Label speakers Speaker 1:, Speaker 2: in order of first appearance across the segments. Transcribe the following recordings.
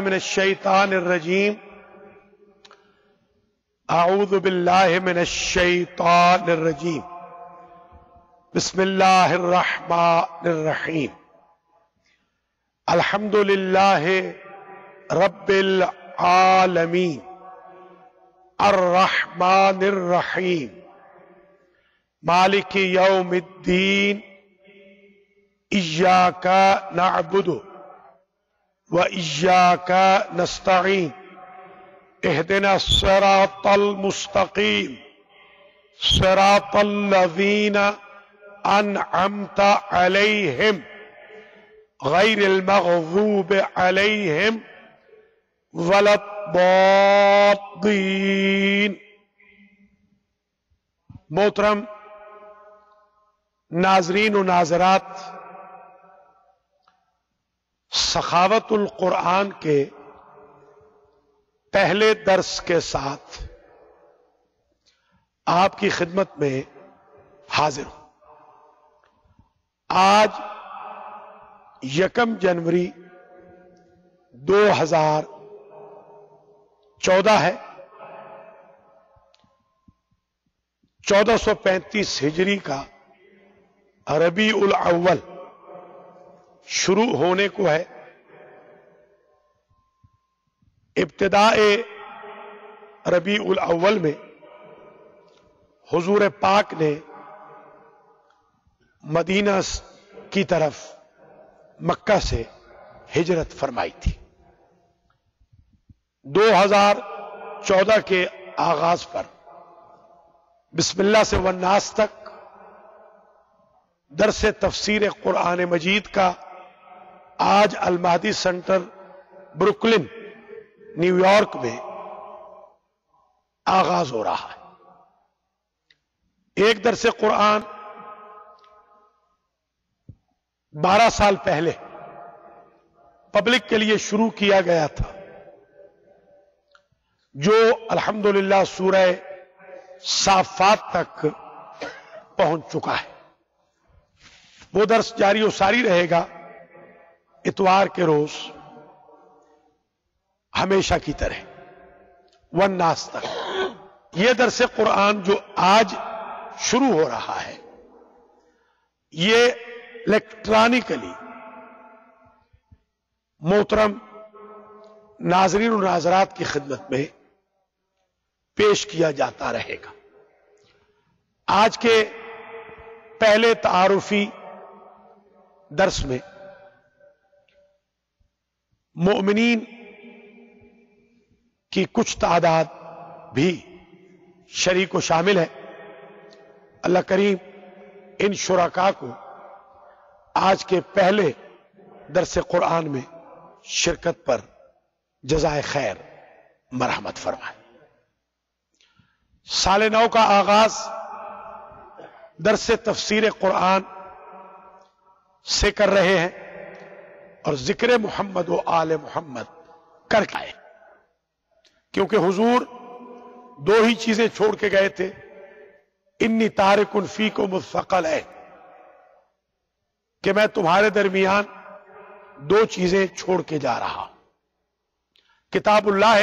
Speaker 1: من الشیطان الرجیم اعوذ باللہ من الشیطان الرجیم بسم اللہ الرحمن الرحیم الحمد للہ رب العالمین الرحمن الرحیم مالک یوم الدین ایاک نعبد وإياك نستعين اهدنا الصراط المستقيم صراط الذين أنعمت عليهم غير المغضوب عليهم ولا الضالين۔ محترم ناظرین و ناظرات، سخاوت القرآن کے پہلے درس کے ساتھ آپ کی خدمت میں حاضر ہوں۔ آج 1 جنوری 2014 ہے، 1435 ہجری کا ربیع الاول شروع ہونے کو ہے۔ ابتداء ربیع الاول میں حضور پاک نے مدینہ کی طرف مکہ سے ہجرت فرمائی تھی۔ 2014 کے آغاز پر بسم اللہ سے والناس تک درس تفسیر قرآن مجید کا آج المہدی سینٹر بروکلن نیو یارک میں آغاز ہو رہا ہے۔ ایک درس قرآن 12 سال پہلے پبلک کے لیے شروع کیا گیا تھا، جو الحمدللہ سورہ صافات تک پہنچ چکا ہے۔ وہ درس جاری و ساری رہے گا اتوار کے روز ہمیشہ کی طرح والناس تک۔ یہ درس قرآن جو آج شروع ہو رہا ہے، یہ الیکٹرانکلی محترم ناظرین و ناظرات کی خدمت میں پیش کیا جاتا رہے گا۔ آج کے پہلے تعارفی درس میں مومنین کی کچھ تعداد بھی شریک و شامل ہے۔ اللہ کریم ان شرکاء کو آج کے پہلے درس قرآن میں شرکت پر جزائے خیر مرحمت فرمائے۔ سال نو کا آغاز درس تفسیر قرآن سے کر رہے ہیں اور ذکر محمد و آل محمد کر کے آئے، کیونکہ حضور 2 ہی چیزیں چھوڑ کے گئے تھے۔ انی تارک فیکم الثقلین، کہ میں تمہارے درمیان 2 چیزیں چھوڑ کے جا رہا ہوں، کتاب اللہ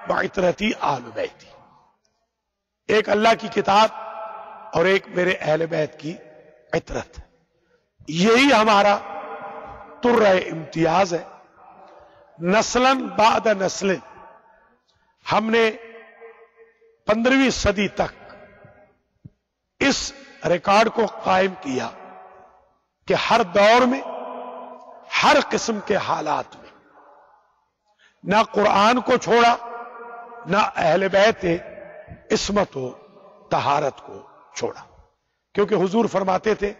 Speaker 1: وعطرتی آل بیتی، ایک اللہ کی کتاب اور ایک میرے اہل بیت کی عطرت۔ یہی ہمارا ترہ امتیاز ہے۔ نسلاً بعد نسل ہم نے 15ویں صدی تک اس ریکارڈ کو قائم کیا کہ ہر دور میں، ہر قسم کے حالات میں نہ قرآن کو چھوڑا، نہ اہل بیت عصمت و طہارت کو چھوڑا، کیونکہ حضور فرماتے تھے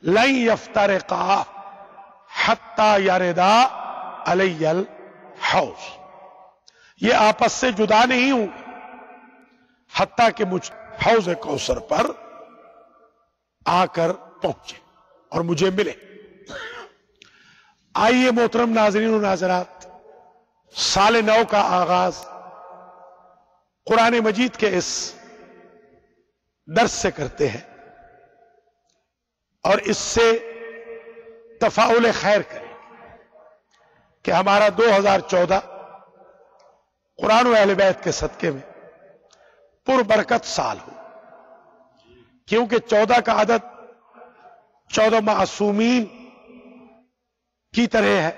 Speaker 1: لن یفترقا حتی یردا علی الحوض، یہ آپس سے جدا نہیں ہوں حتیٰ کہ مجھ حوض کوثر پر آ کر پہنچے اور مجھے ملے۔ آئیے محترم ناظرین و ناظرات، سال نو کا آغاز قرآن مجید کے اس درس سے کرتے ہیں اور اس سے تفاعل خیر کریں۔ کہ ہمارا 2014 قرآن و اہل بیت کے صدقے میں پربرکت سال ہو، کیونکہ 14 کا عدد 14 معصومین کی طرح ہے،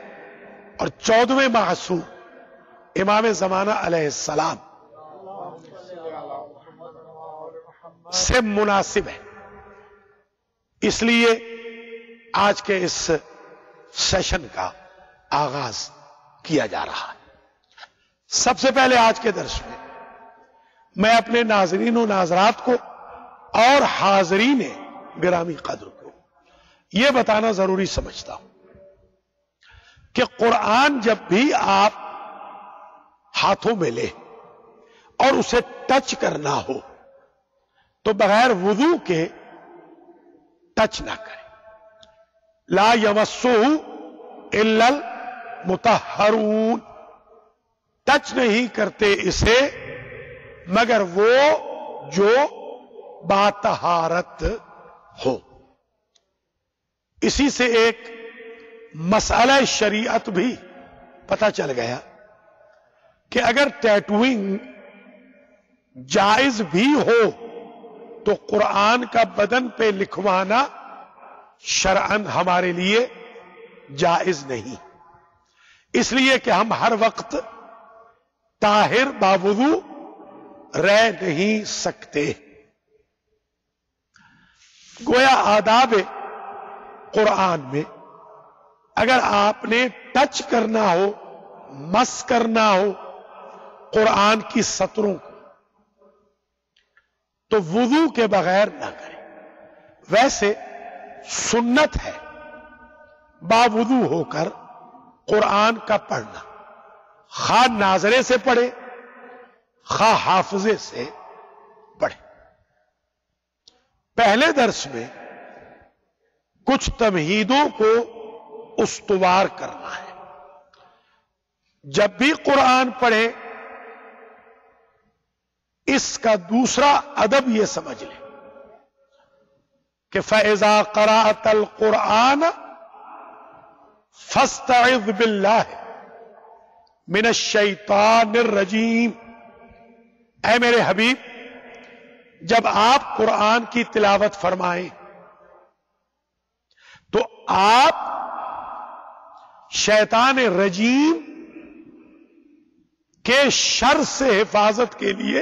Speaker 1: اور 14ویں معصوم امام زمانہ علیہ السلام سے مناسب ہے. اس لیے آج کے اس سیشن کا آغاز کیا جا رہا ہے. سب سے پہلے آج کے درس میں اپنے ناظرین و ناظرات کو اور حاضرین گرامی قدر کو یہ بتانا ضروری سمجھتا ہوں کہ قرآن جب بھی آپ ہاتھوں میں لے اور اسے ٹچ کرنا ہو تو بغیر وضو کے ٹچ نہ کریں. لا یمسہ الا المطہرون، ٹچ نہیں کرتے اسے مگر وہ جو باطہارت ہو. اسی سے ایک مسئلہ شریعت بھی پتہ چل گیا کہ اگر ٹیٹوئنگ جائز بھی ہو تو قرآن کا بدن پہ لکھوانا شرعن ہمارے لیے جائز نہیں، اس لیے کہ ہم ہر وقت طاہر باوضو رہ نہیں سکتے. گویا آداب قرآن میں اگر آپ نے ٹچ کرنا ہو، مس کرنا ہو قرآن کی سطروں کو تو وضو کے بغیر نہ کریں. ویسے سنت ہے باوضو ہو کر قرآن کا پڑھنا، خواہ ناظرے سے پڑھے خواہ حافظے سے پڑھے. پہلے درس میں کچھ تمہیدوں کو استوار کرنا ہے. جب بھی قرآن پڑھے اس کا دوسرا ادب یہ سمجھ لیں کہ فَإِذَا قَرَأْتَ الْقُرْآنَ فَاسْتَعِذْ بِاللَّهِ مِنَ الشَّيْطَانِ الرَّجِيمِ. اے میرے حبیب، جب آپ قرآن کی تلاوت فرمائیں تو آپ شیطان رجیم کے شر سے حفاظت کے لیے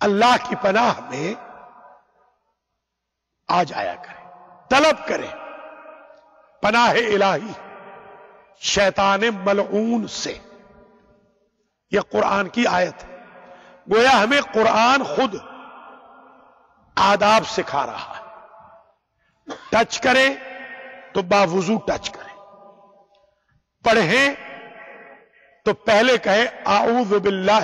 Speaker 1: اللہ کی پناہ میں آ جایا کریں، طلب کریں پناہ الہی شیطان ملعون سے. یہ قرآن کی آیت ہے. گویا ہمیں قرآن خود آداب سکھا رہا ہے. ٹچ کریں تو باوضو ٹچ کریں، پڑھیں تو پہلے کہیں اعوذ باللہ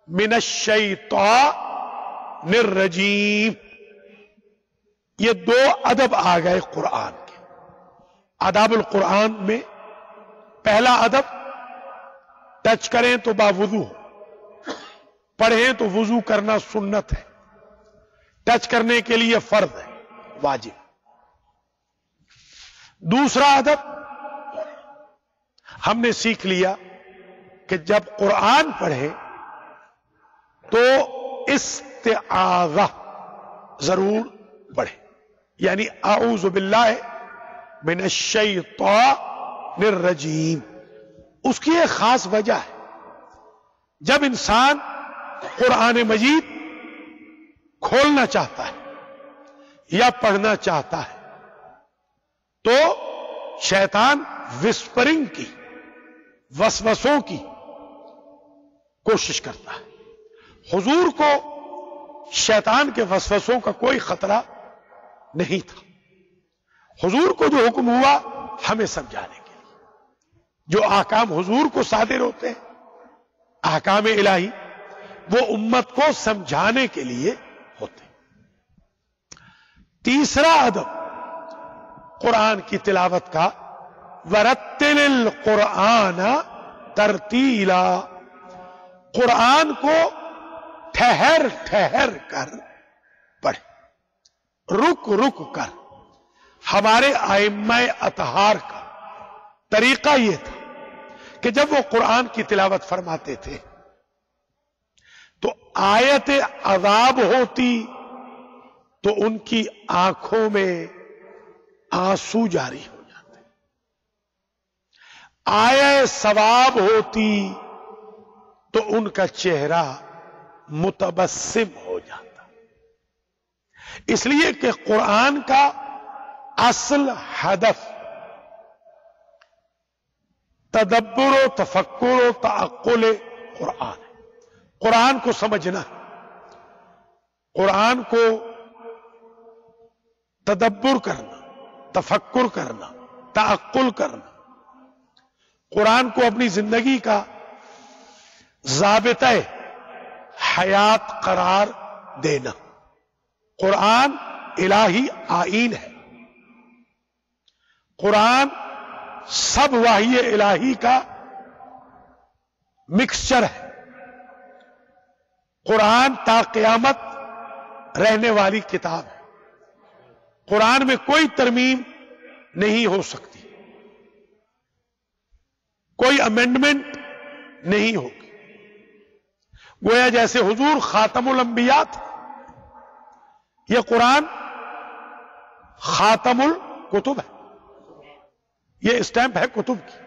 Speaker 1: من الشیطان الرجیم. یہ دو ادب آ گئے قرآن کے. آداب القرآن میں پہلا ادب ٹچ کریں تو باوضو ہو، پڑھیں تو وضو کرنا سنت ہے، ٹچ کرنے کے لیے فرض ہے، واجب. دوسرا ادب ہم نے سیکھ لیا کہ جب قرآن پڑھیں تو استعاذہ ضرور پڑھیں، یعنی اعوذ باللہ من الشیطان الرجیم. اس کی ایک خاص وجہ ہے. جب انسان قرآن مجید کھولنا چاہتا ہے یا پڑھنا چاہتا ہے تو شیطان وسپرنگ کی، وسوسوں کی کوشش کرتا ہے. حضور کو شیطان کے وسوسوں کا کوئی خطرہ نہیں تھا. حضور کو جو حکم ہوا ہمیں سمجھانے کے لیے، جو احکام حضور کو صادر ہوتے ہیں احکام الہی، وہ امت کو سمجھانے کے لیے ہوتے ہیں. تیسرا ادب قرآن کی تلاوت کا وَرَتِّلِ الْقُرْآنَ تَرْتِيلًا. قرآن کو ٹھہر ٹھہر کر پڑھے، رک رک کر. ہمارے ائمہ اطہار کا طریقہ یہ تھا کہ جب وہ قرآن کی تلاوت فرماتے تھے تو آیت عذاب ہوتی تو ان کی آنکھوں میں آنسو جاری ہو جاتے، آیت ثواب ہوتی تو ان کا چہرہ متبسم ہو جاتا۔ اس لیے کہ قرآن کا اصل ہدف تدبر و تفکر و تعقل قرآن ہے، قرآن کو سمجھنا، قرآن کو تدبر کرنا، تفکر کرنا، تعقل کرنا، قرآن کو اپنی زندگی کا ضابطہ حیات قرار دینا۔ قرآن الہی آئین ہے، قرآن سب وحی الہی کا مکسچر ہے، قرآن تا قیامت رہنے والی کتاب ہے، قرآن میں کوئی ترمیم نہیں ہو سکتی، کوئی امینڈمنٹ نہیں ہوگی۔ گویا جیسے حضور خاتم الانبیاء تھے، یہ قرآن خاتم الکتب ہے، یہ اسٹیمپ ہے کتب کی۔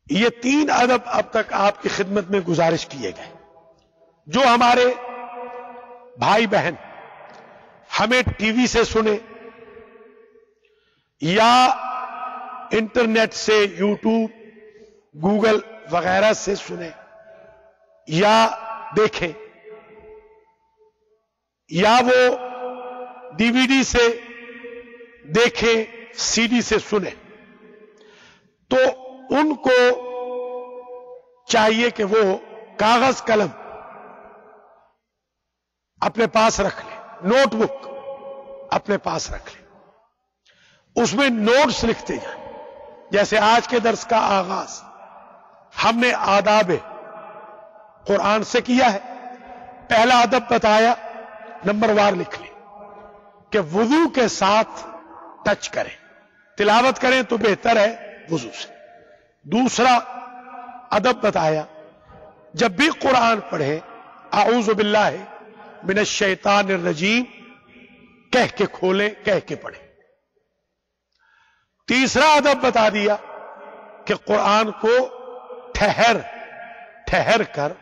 Speaker 1: یہ 3 ادب اب تک آپ کی خدمت میں گزارش کیے گئے۔ جو ہمارے بھائی بہن ہمیں ٹی وی سے سنے یا انٹرنیٹ سے، یوٹیوب، گوگل وغیرہ سے سنے یا دیکھیں، یا وہ ڈی وی ڈی سے دیکھیں، سی ڈی سے سنیں، تو ان کو چاہیے کہ وہ کاغذ قلم اپنے پاس رکھ لیں، نوٹ بک اپنے پاس رکھ لیں، اس میں نوٹس لکھتے جائیں۔ جیسے آج کے درس کا آغاز ہم نے آداب قرآن سے کیا ہے، پہلا ادب بتایا، نمبر وار لکھ لیں کہ وضو کے ساتھ ٹچ کریں، تلاوت کریں تو بہتر ہے وضو سے۔ دوسرا ادب بتایا، جب بھی قرآن پڑھیں اعوذ باللہ من الشیطان الرجیم کہہ کے کھولیں، کہہ کے پڑھیں۔ تیسرا ادب بتا دیا کہ قرآن کو ٹھہر کر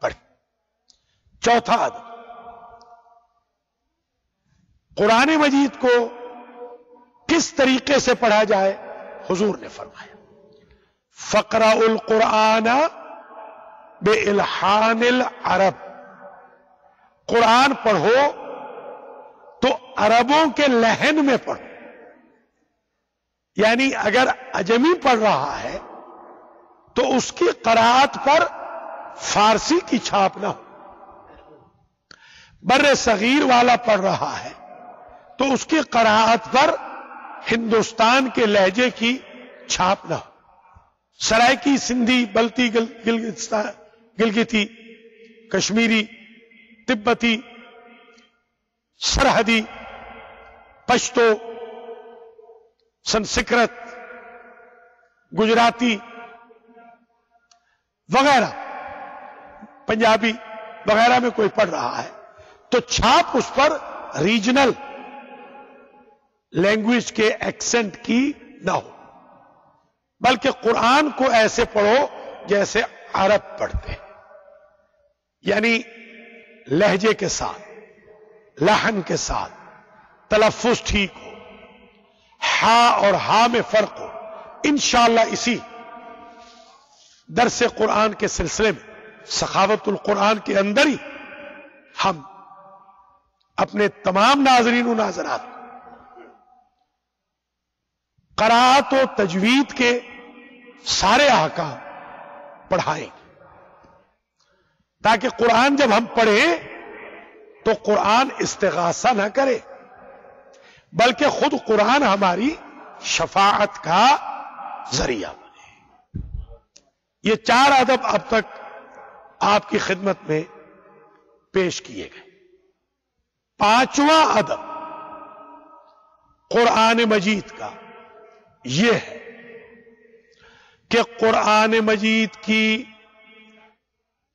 Speaker 1: پڑھیں۔ چوتھا ادب، قرآن مجید کو کس طریقے سے پڑھا جائے؟ حضور نے فرمایا فَقْرَأُوا الْقُرْآنَ بِإِلْحَانِ الْعَرَبِ، قرآن پڑھو تو عربوں کے لہن میں پڑھو، یعنی اگر عجمی پڑھ رہا ہے تو اس کی قرأت پر فارسی کی چھاپ نہ ہو، بر صغیر والا پڑھ رہا ہے تو اس کی قرأت پر ہندوستان کے لہجے کی چھاپ نہ ہو، سرائکی، سندھی، بلتی، گلگتی، کشمیری، تبتی، سرحدی، پشتو، سنسکرت، گجراتی وغیرہ، پنجابی وغیرہ میں کوئی پڑھ رہا ہے تو چھاپ اس پر ریجنل لینگویج کے ایکسنٹ کی نہ ہو، بلکہ قرآن کو ایسے پڑھو جیسے عرب پڑھتے ہیں، یعنی لہجے کے ساتھ، لحن کے ساتھ، تلفظ ٹھیک ہو، ہا اور ہا میں فرق ہو۔ انشاءاللہ اسی درس قرآن کے سلسلے میں، سخاوت القرآن کے اندر ہی ہم اپنے تمام ناظرین و ناظرات قرأت و تجوید کے سارے احکام پڑھائیں گے، تاکہ قرآن جب ہم پڑھیں تو قرآن استغاثہ نہ کرے، بلکہ خود قرآن ہماری شفاعت کا ذریعہ بنے۔ یہ 4 ادب اب تک آپ کی خدمت میں پیش کیے گئے۔ 5واں ادب قرآن مجید کا یہ ہے کہ قرآن مجید کی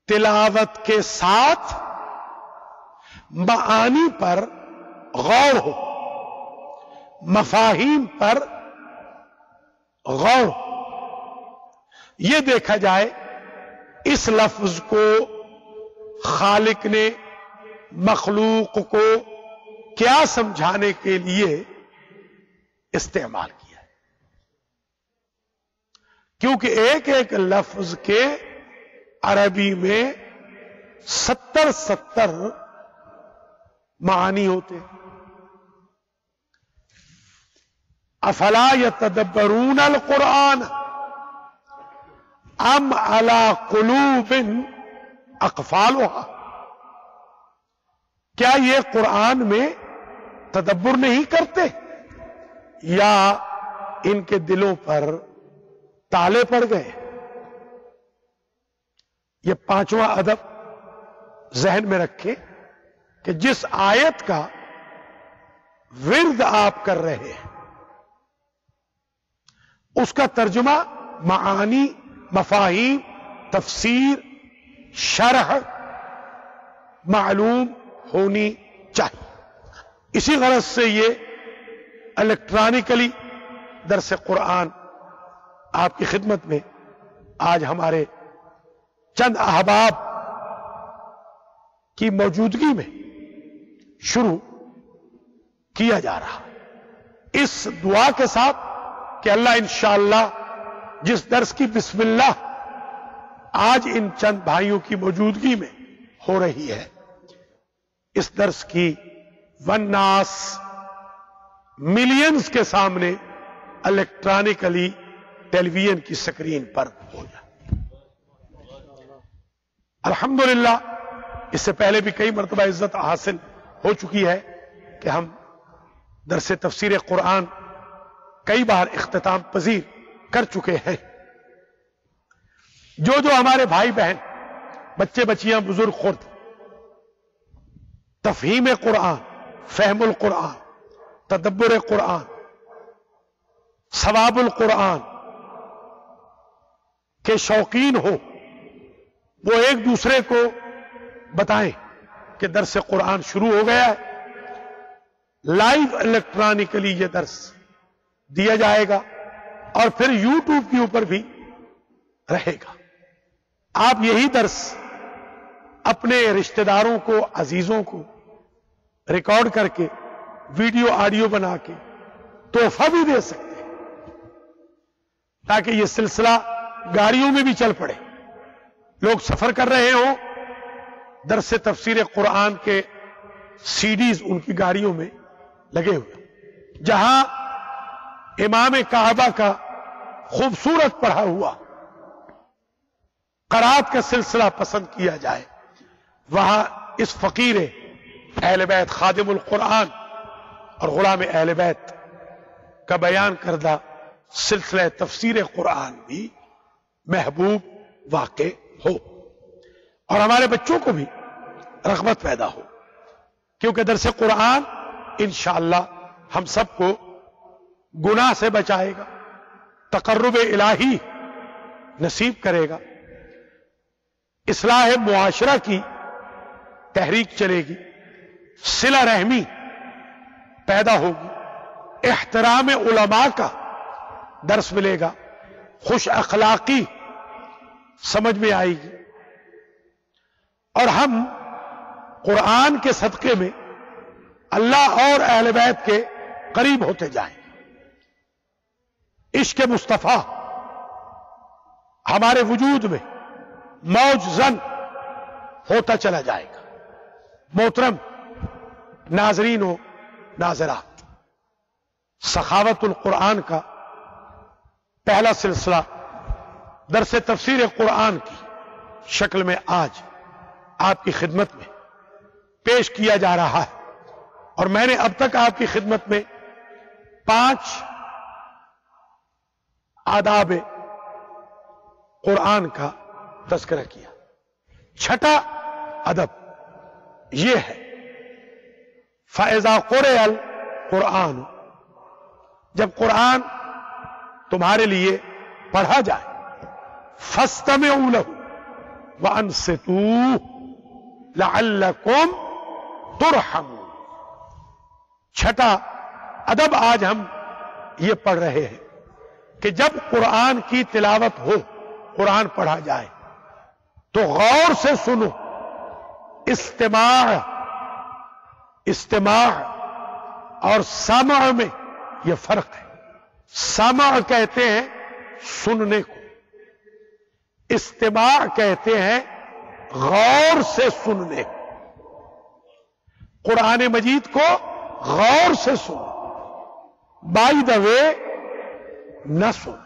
Speaker 1: تلاوت کے ساتھ معانی پر غور ہو، مفاہیم پر غور ہو، یہ دیکھا جائے اس لفظ کو خالق نے مخلوق کو کیا سمجھانے کے لیے استعمال کیا ہے، کیونکہ ایک ایک لفظ کے عربی میں 70 معانی ہوتے ہیں۔ افلا یتدبرون القرآن ام علی قلوب اقفالها، کیا یہ قرآن میں تدبر نہیں کرتے یا ان کے دلوں پر تالے پڑ گئے؟ یہ پانچواں ادب ذہن میں رکھیں کہ جس آیت کا ورد آپ کر رہے ہیں اس کا ترجمہ، معانی، مفاہیم، تفسیر، شرح معلوم ہونی چاہیے۔ اسی غرض سے یہ الیکٹرانکلی درس قرآن آپ کی خدمت میں آج ہمارے چند احباب کی موجودگی میں شروع کیا جا رہا، اس دعا کے ساتھ کہ اللہ انشاءاللہ جس درس کی بسم اللہ آج ان چند بھائیوں کی موجودگی میں ہو رہی ہے، اس درس کی والناس ملینز کے سامنے الیکٹرانکلی ٹیلی ویژن کی سکرین پر ہو جائے۔ الحمدللہ اس سے پہلے بھی کئی مرتبہ عزت حاصل ہو چکی ہے کہ ہم درس تفسیر قرآن کئی بار اختتام پذیر کر چکے ہیں۔ جو ہمارے بھائی بہن، بچے بچیاں، بزرگ خرد تفہیم قرآن، فہم القرآن، تدبر قرآن، ثواب القرآن کے شوقین ہو، وہ ایک دوسرے کو بتائیں کہ درس قرآن شروع ہو گیا ہے۔ لائیو الیکٹرانکلی یہ درس دیا جائے گا اور پھر یوٹیوب کے اوپر بھی رہے گا۔ آپ یہی درس اپنے رشتہ داروں کو، عزیزوں کو ریکارڈ کر کے ویڈیو آڈیو بنا کے تحفہ بھی دے سکتے ہیں، تاکہ یہ سلسلہ گاڑیوں میں بھی چل پڑے، لوگ سفر کر رہے ہوں، درس تفسیر قرآن کے سی ڈیز ان کی گاڑیوں میں لگے ہوئے، جہاں امام کعبہ کا خوبصورت پڑھا ہوا قرات کا سلسلہ پسند کیا جائے، وہاں اس فقیر اہل بیت، خادم القرآن اور غلام اہل بیت کا بیان کردہ سلسلہ تفسیر قرآن بھی محبوب واقع ہو اور ہمارے بچوں کو بھی رغبت پیدا ہو، کیونکہ درس قرآن انشاءاللہ ہم سب کو گناہ سے بچائے گا، تقرب الہی نصیب کرے گا، اصلاح معاشرہ کی تحریک چلے گی، صلہ رحمی پیدا ہوگی، احترام علماء کا درس ملے گا، خوش اخلاقی سمجھ میں آئے گی، اور ہم قرآن کے صدقے میں اللہ اور اہل بیت کے قریب ہوتے جائیں۔ عشق مصطفیٰ ہمارے وجود میں موج زن ہوتا چلا جائے گا۔ محترم ناظرین و ناظرات، سخاوت القرآن کا پہلا سلسلہ درس تفسیر قرآن کی شکل میں آج آپ کی خدمت میں پیش کیا جا رہا ہے، اور میں نے اب تک آپ کی خدمت میں 5 آداب قرآن کا تذکرہ کیا۔ چھٹا ادب یہ ہے فَإِذَا قُرِئَ الْقُرْآنُ جب قرآن تمہارے لیے پڑھا جائے فاستمعوا لہ وانصتوا لعلکم ترحمون. چھٹا ادب آج ہم یہ پڑھ رہے ہیں کہ جب قرآن کی تلاوت ہو، قرآن پڑھا جائے تو غور سے سنو. استماع اور سمع میں یہ فرق ہے. سمع کہتے ہیں سننے کو، استماع کہتے ہیں غور سے سننے. قرآن مجید کو غور سے سنو، بائی دا وے نہ سنو.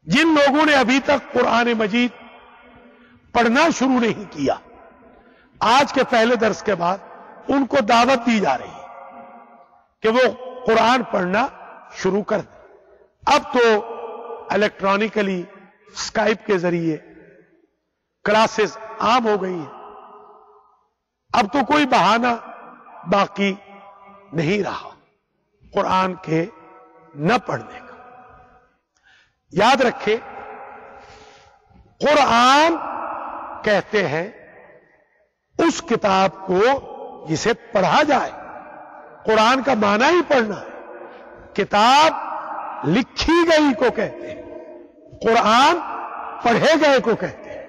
Speaker 1: جن لوگوں نے ابھی تک قرآن مجید پڑھنا شروع نہیں کیا، آج کے پہلے درس کے بعد ان کو دعوت دی جا رہی ہے کہ وہ قرآن پڑھنا شروع کر دیں. اب تو الیکٹرانکلی اسکائپ کے ذریعے کلاسز عام ہو گئی ہیں. اب تو کوئی بہانہ باقی نہیں رہا قرآن کے نہ پڑھنے کا. یاد رکھیں، قرآن کہتے ہیں اس کتاب کو جسے پڑھا جائے. قرآن کا معنی ہی پڑھنا ہے. کتاب لکھی گئی کو کہتے ہیں، قرآن پڑھے گئے کو کہتے ہیں.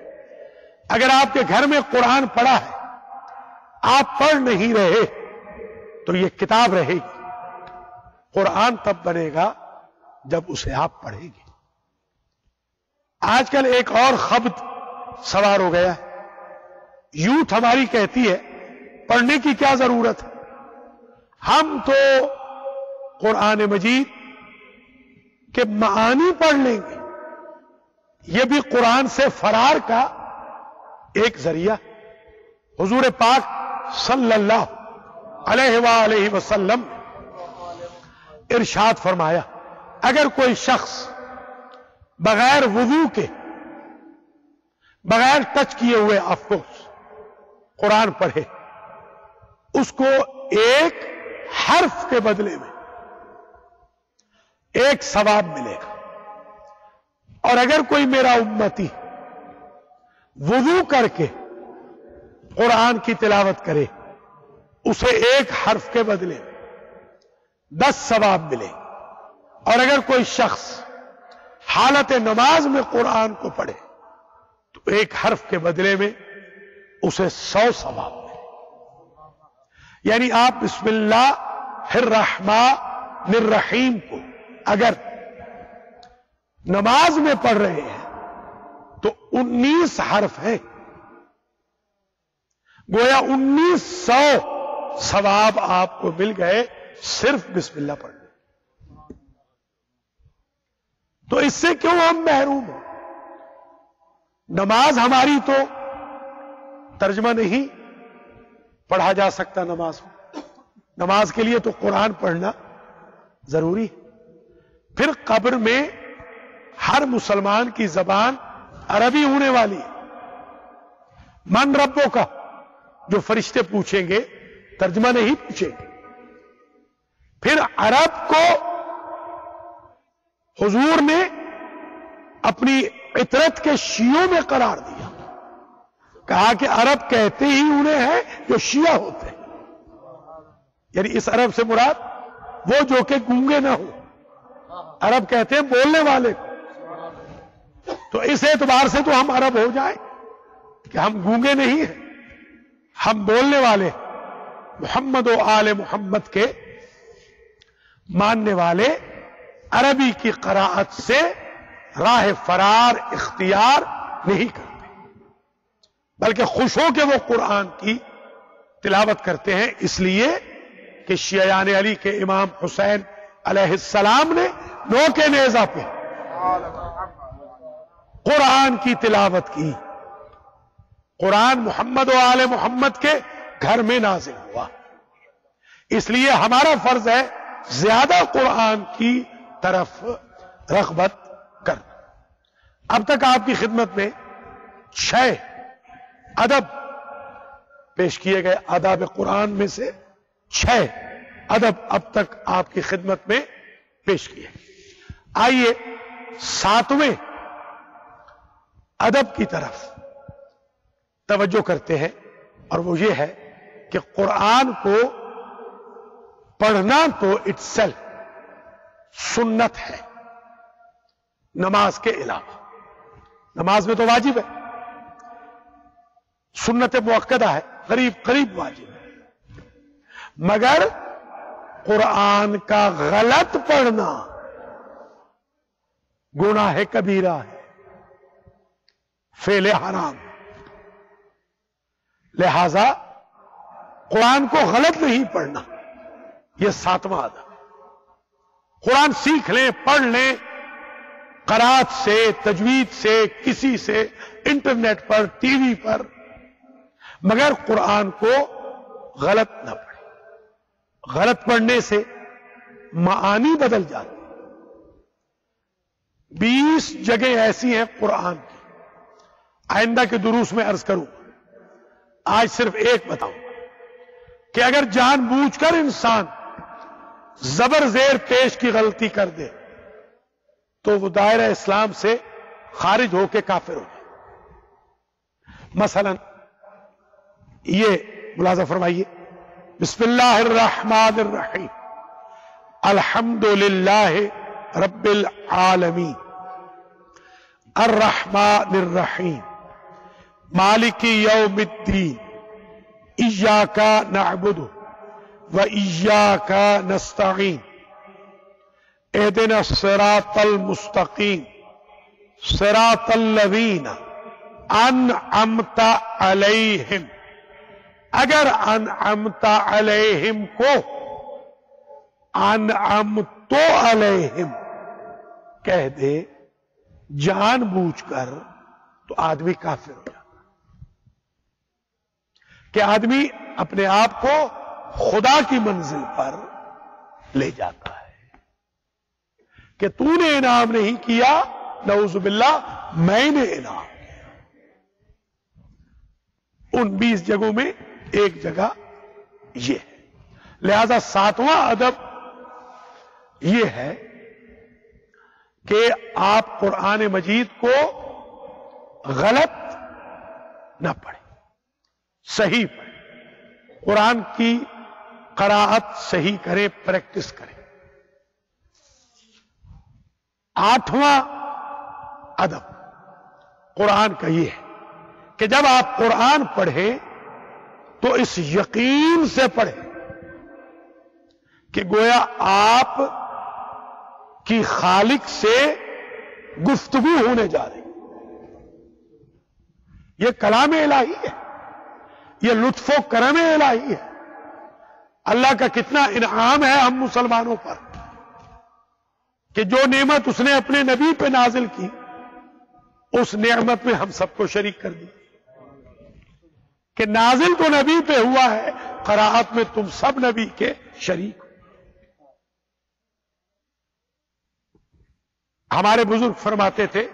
Speaker 1: اگر آپ کے گھر میں قرآن پڑھا ہے، آپ پڑھ نہیں رہے تو یہ کتاب رہے گی. قرآن تب بنے گا جب اسے آپ پڑھیں گے. آج کل ایک اور خبط سوار ہو گیا ہے. یوتھ ہماری کہتی ہے پڑھنے کی کیا ضرورت ہے، ہم تو قرآن مجید کے معانی پڑھ لیں گے. یہ بھی قرآن سے فرار کا ایک ذریعہ. حضور پاک صلی اللہ علیہ وآلہ وسلم ارشاد فرمایا، اگر کوئی شخص بغیر وضو کے، بغیر ٹچ کیے ہوئے آف کورس قرآن پڑھے، اس کو ایک حرف کے بدلے میں ایک ثواب ملے گا. اور اگر کوئی میرا امتی وضو کر کے قرآن کی تلاوت کرے، اسے ایک حرف کے بدلے میں 10 ثواب ملے. اور اگر کوئی شخص حالت نماز میں قرآن کو پڑھے تو ایک حرف کے بدلے میں اسے 100 ثواب ملے. یعنی آپ بسم اللہ الرحمن الرحیم کو اگر نماز میں پڑھ رہے ہیں تو 19 حرف ہیں، گویا 1900 ثواب آپ کو مل گئے صرف بسم اللہ پڑھنے. تو اس سے کیوں ہم محروم ہیں؟ نماز ہماری تو ترجمہ نہیں پڑھا جا سکتا. نماز کے لیے تو قرآن پڑھنا ضروری ہے. پھر قبر میں ہر مسلمان کی زبان عربی ہونے والی ہے. من ربوں کا جو فرشتے پوچھیں گے، ترجمہ نہیں پوچھیں گے. پھر عرب کو حضور نے اپنی عطرت کے شیعوں میں قرار دیا. کہا کہ عرب کہتے ہی انہیں ہیں جو شیعہ ہوتے ہیں. یعنی اس عرب سے مراد وہ جو کہ گونگے نہ ہو. عرب کہتے ہیں بولنے والے کو. تو اس اعتبار سے تو ہم عرب ہو جائیں کہ ہم گونگے نہیں ہیں، ہم بولنے والے، محمد و آل محمد کے ماننے والے. عربی کی قراءت سے راہ فرار اختیار نہیں کرتے، بلکہ خوش ہو کے وہ قرآن کی تلاوت کرتے ہیں. اس لیے کہ شیعان علی کے امام حسین علیہ السلام نے نوکے نیزہ پہ قرآن کی تلاوت کی. قرآن محمد و آل محمد کے گھر میں نازل ہوا. اس لیے ہمارا فرض ہے زیادہ قرآن کی طرف رغبت کرنا. اب تک آپ کی خدمت میں 6 ادب پیش کیے گئے. آداب قرآن میں سے 6 ادب اب تک آپ کی خدمت میں پیش کیے. آئیے ساتویں ادب کی طرف توجہ کرتے ہیں، اور وہ یہ ہے کہ قرآن کو پڑھنا تو اٹسیلف سنت ہے نماز کے علاوہ. نماز میں تو واجب ہے، سنت مؤکدہ ہے، قریب قریب واجب ہے، مگر قرآن کا غلط پڑھنا گناہ کبیرہ ہے، فعل حرام. لہذا قرآن کو غلط نہیں پڑھنا. یہ ساتواں ادب. قرآن سیکھ لیں، پڑھ لیں، قرات سے، تجوید سے، کسی سے، انٹرنیٹ پر، ٹی وی پر، مگر قرآن کو غلط نہ پڑھیں. غلط پڑھنے سے معانی بدل جاتی. 20 جگہیں ایسی ہیں قرآن کی، آئندہ کے دروس میں عرض کروں، آج صرف ایک بتاؤں کہ اگر جان بوجھ کر انسان زبر زیر پیش کی غلطی کر دے تو وہ دائرہ اسلام سے خارج ہو کے کافر ہو جائے. مثلا یہ ملاحظہ فرمائیے، بسم اللہ الرحمن الرحیم، الحمد للہ رب العالمین، الرحمن الرحیم، مالک یوم الدین، ایاک نعبد و ایاک نستعین، اہدنا الصراط المستقیم، صراط الذین انعمت علیہم. اگر انعمت علیہم کو انعمت علیہم کہہ دے جان بوجھ کر تو آدمی کافر ہو جاتا، کہ آدمی اپنے آپ کو خدا کی منزل پر لے جاتا ہے کہ تو نے انعام نہیں کیا، نعوذ باللہ میں نے انعام کیا. ان 20 جگہوں میں ایک جگہ یہ ہے. لہذا ساتواں ادب یہ ہے کہ آپ قرآن مجید کو غلط نہ پڑھیں، صحیح پڑھیں. قرآن کی قراءت صحیح کریں، پریکٹس کریں. 8واں ادب قرآن کا یہ ہے کہ جب آپ قرآن پڑھیں تو اس یقین سے پڑھیں کہ گویا آپ کی خالق سے گفتگو ہونے جا رہی. یہ کلام الہی ہے، یہ لطف و کرم الہی ہے. اللہ کا کتنا انعام ہے ہم مسلمانوں پر کہ جو نعمت اس نے اپنے نبی پہ نازل کی، اس نعمت میں ہم سب کو شریک کر دی. کہ نازل تو نبی پہ ہوا ہے، قراءت میں تم سب نبی کے شریک ہو. ہمارے بزرگ فرماتے تھے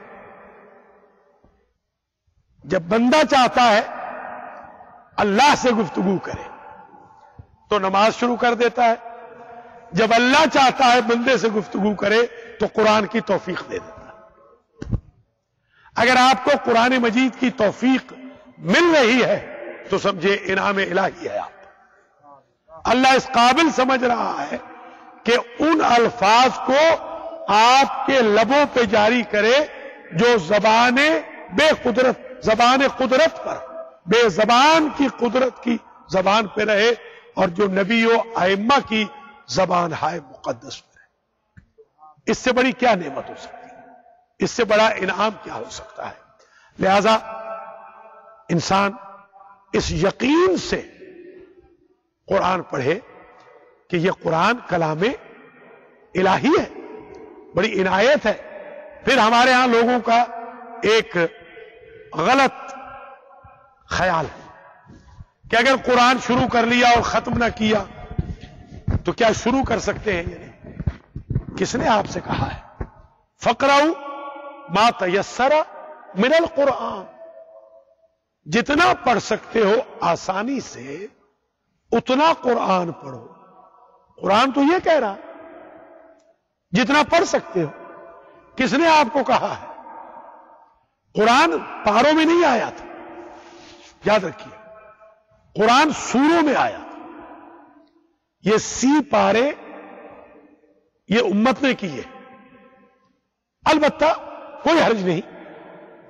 Speaker 1: جب بندہ چاہتا ہے اللہ سے گفتگو کرے تو نماز شروع کر دیتا ہے، جب اللہ چاہتا ہے بندے سے گفتگو کرے تو قرآن کی توفیق دے دیتا ہے. اگر آپ کو قرآن مجید کی توفیق مل رہی ہے تو سمجھے انعام الہی ہے. اللہ اس قابل سمجھ رہا ہے کہ ان الفاظ کو آپ کے لبوں پہ جاری کرے جو زبان بے قدرت، زبان قدرت پر، بے زبان کی قدرت کی زبان پہ رہے، اور جو نبی و ائمہ کی زبان ہائے مقدس پہ رہے. اس سے بڑی کیا نعمت ہو سکتی ہے؟ اس سے بڑا انعام کیا ہو سکتا ہے؟ لہذا انسان اس یقین سے قرآن پڑھے کہ یہ قرآن کلام الہی ہے، بڑی عنایت ہے. پھر ہمارے ہاں لوگوں کا ایک غلط خیال ہے کہ اگر قرآن شروع کر لیا اور ختم نہ کیا تو کیا شروع کر سکتے ہیں؟ یعنی کس نے آپ سے کہا ہے فقرؤ ما تیسر من القرآن، جتنا پڑھ سکتے ہو آسانی سے اتنا قرآن پڑھو. قرآن تو یہ کہہ رہا جتنا پڑھ سکتے ہو. کس نے آپ کو کہا ہے؟ قرآن پاروں میں نہیں آیا تھا، یاد رکھیے، قرآن سوروں میں آیا تھا. یہ سی پارے یہ امت نے کیے. البتہ کوئی حرج نہیں،